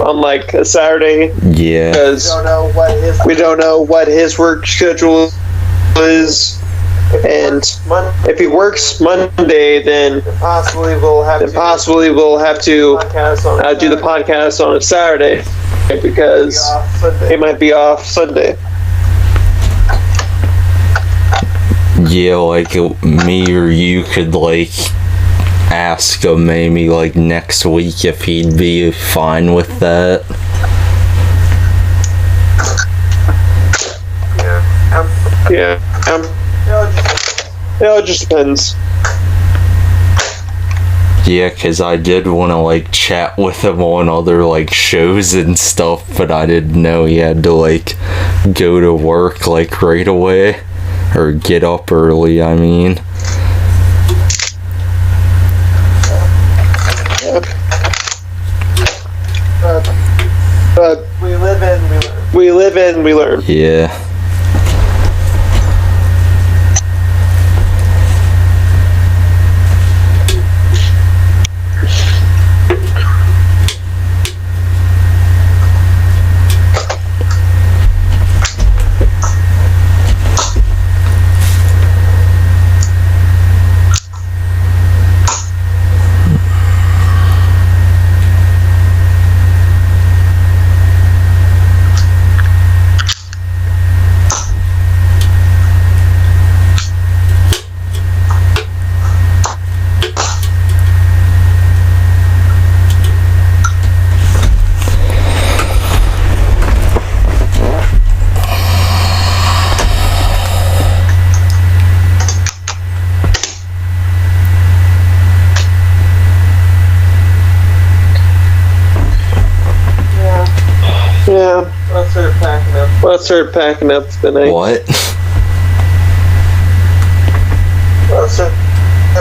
on like a Saturday. Yeah. Because we don't know what his work schedule is, and if he works Monday, then possibly we'll have to do the podcast on a Saturday because it might be off Sunday. Yeah, like me or you could like ask him maybe like next week if he'd be fine with that. Yeah, it just depends. Yeah, because I did want to like chat with him on other like shows and stuff, but I didn't know he had to like go to work like right away, or get up early, I mean. But we live in, we learn. Yeah. Yeah. Let's start packing up the night. What?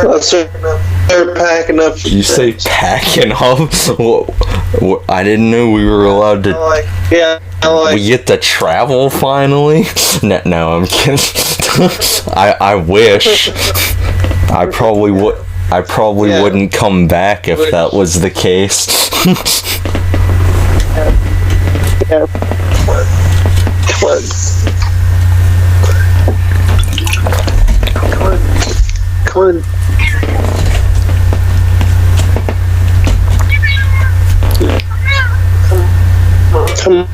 Let's start packing up. Did you say packing up? What? I didn't know we were allowed to. We get to travel finally? No, I'm kidding. I wish. I probably wouldn't come back if that was the case. Yeah. Come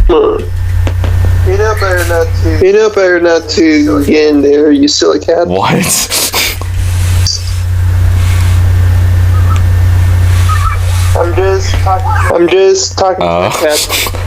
on. You know better not to get in there, you silly cat. What? I'm just talking to the cat.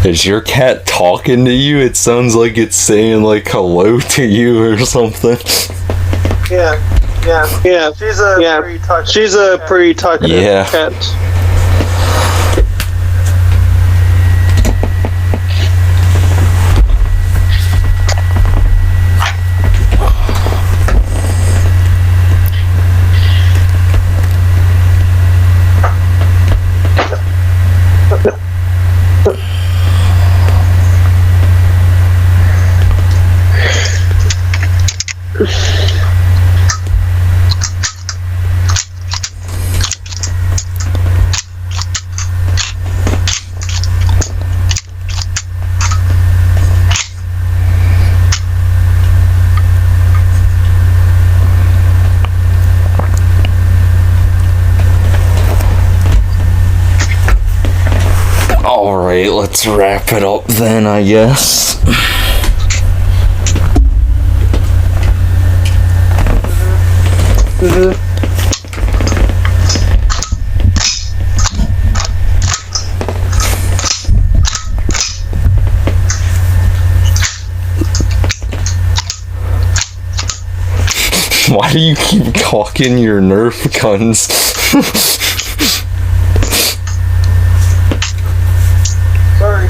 Is your cat talking to you? It sounds like it's saying like hello to you or something. Yeah. She's a pretty talkative cat. Alright, let's wrap it up then, I guess. Why do you keep cocking your Nerf guns? Sorry.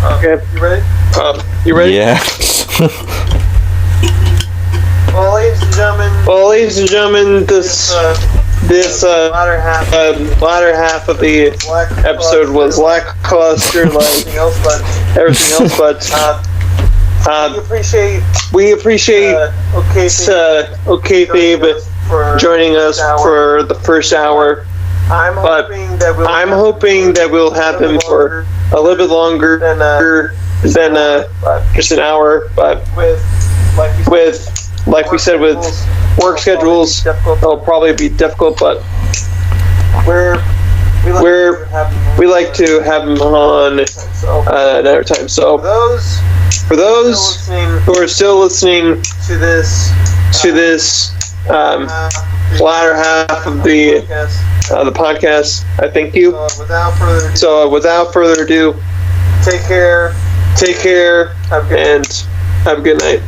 Okay. You ready? You ready? Yeah. Well, ladies and gentlemen, this latter half of the episode was lackluster, like everything else. But we appreciate OKayFabe joining us for the first hour. I'm hoping that we'll have him for a little bit longer than just an hour, but with like we said, with work schedules. It'll probably be difficult, but we like to have them on another time. So for those who are still listening to this latter half of the podcast, I thank you. So without further ado, take care, and have a good night.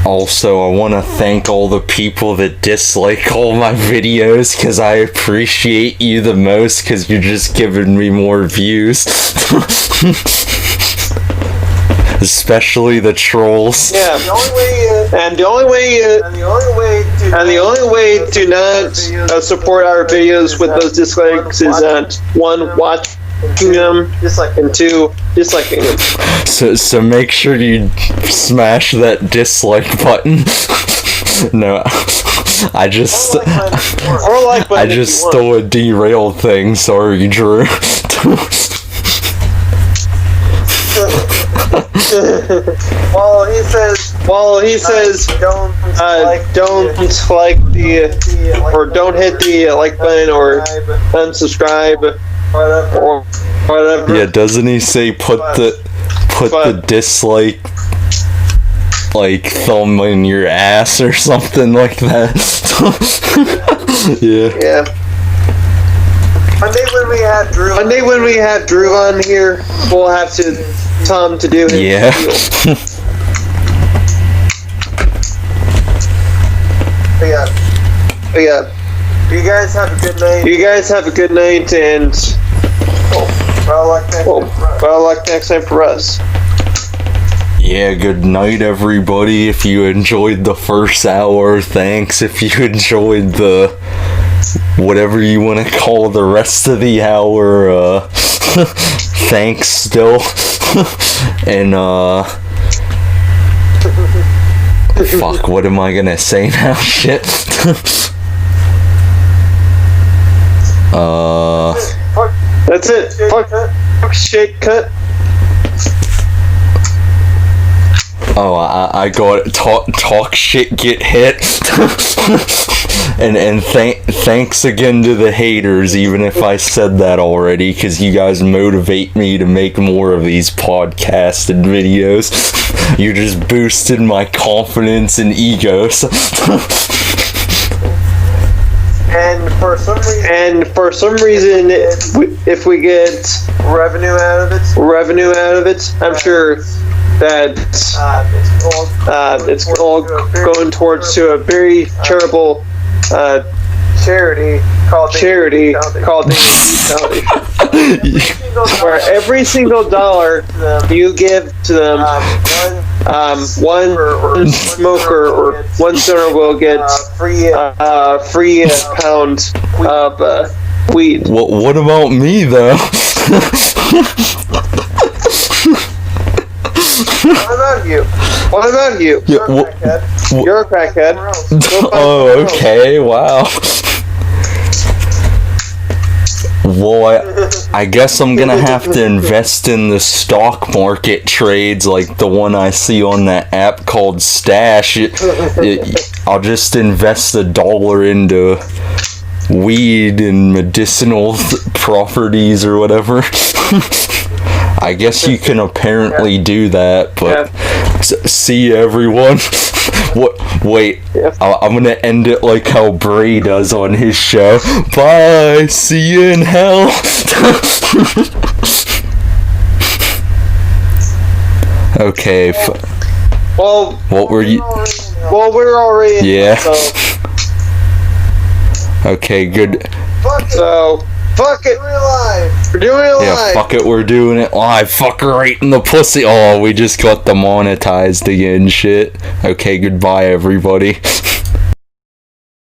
Also, I want to thank all the people that dislike all my videos, because I appreciate you the most, because you're just giving me more views. Especially the trolls. Yeah, the only way to not support our videos with those dislikes is one, watching them, and two, disliking them. So make sure you smash that dislike button. No, I just stole a derailed thing. Sorry, Drew. While he says, don't hit the like button or unsubscribe or whatever. Yeah, doesn't he say put the dislike like thumb in your ass or something like that? Yeah. Monday when we have Drew on here, we'll have to tell him to do his yeah. But yeah. You guys have a good night, and well luck next time for us. Yeah, good night, everybody. If you enjoyed the first hour, thanks. If you enjoyed the whatever you want to call the rest of the hour, thanks still. And fuck, what am I gonna say now? Shit. That's it. Fuck shit, cut. Oh, I got it. Talk shit, get hit. and thanks again to the haters, even if I said that already, because you guys motivate me to make more of these podcasted videos. You're just boosting my confidence and egos. And for some reason, if we get revenue out of it, I'm sure that it's all going towards to a very charitable charity called the where every single dollar you give to them, one smoker or one stoner will get free pound of weed. What about me though? What about you? You're a crackhead. Oh, okay, wow. Well, I guess I'm gonna have to invest in the stock market trades like the one I see on that app called Stash. I'll just invest $1 into weed and medicinal properties or whatever. I guess you can apparently do that, but see you, everyone. Wait, I'm gonna end it like how Bray does on his show. Bye, see you in hell. Okay. Well, what were you? Well, we're already in. Yeah. So. Okay, good. Fuck it. We're doing it live. Yeah, fuck it, we're doing it live. Fuck her right in the pussy. Oh, we just got demonetized again, shit. Okay, goodbye, everybody.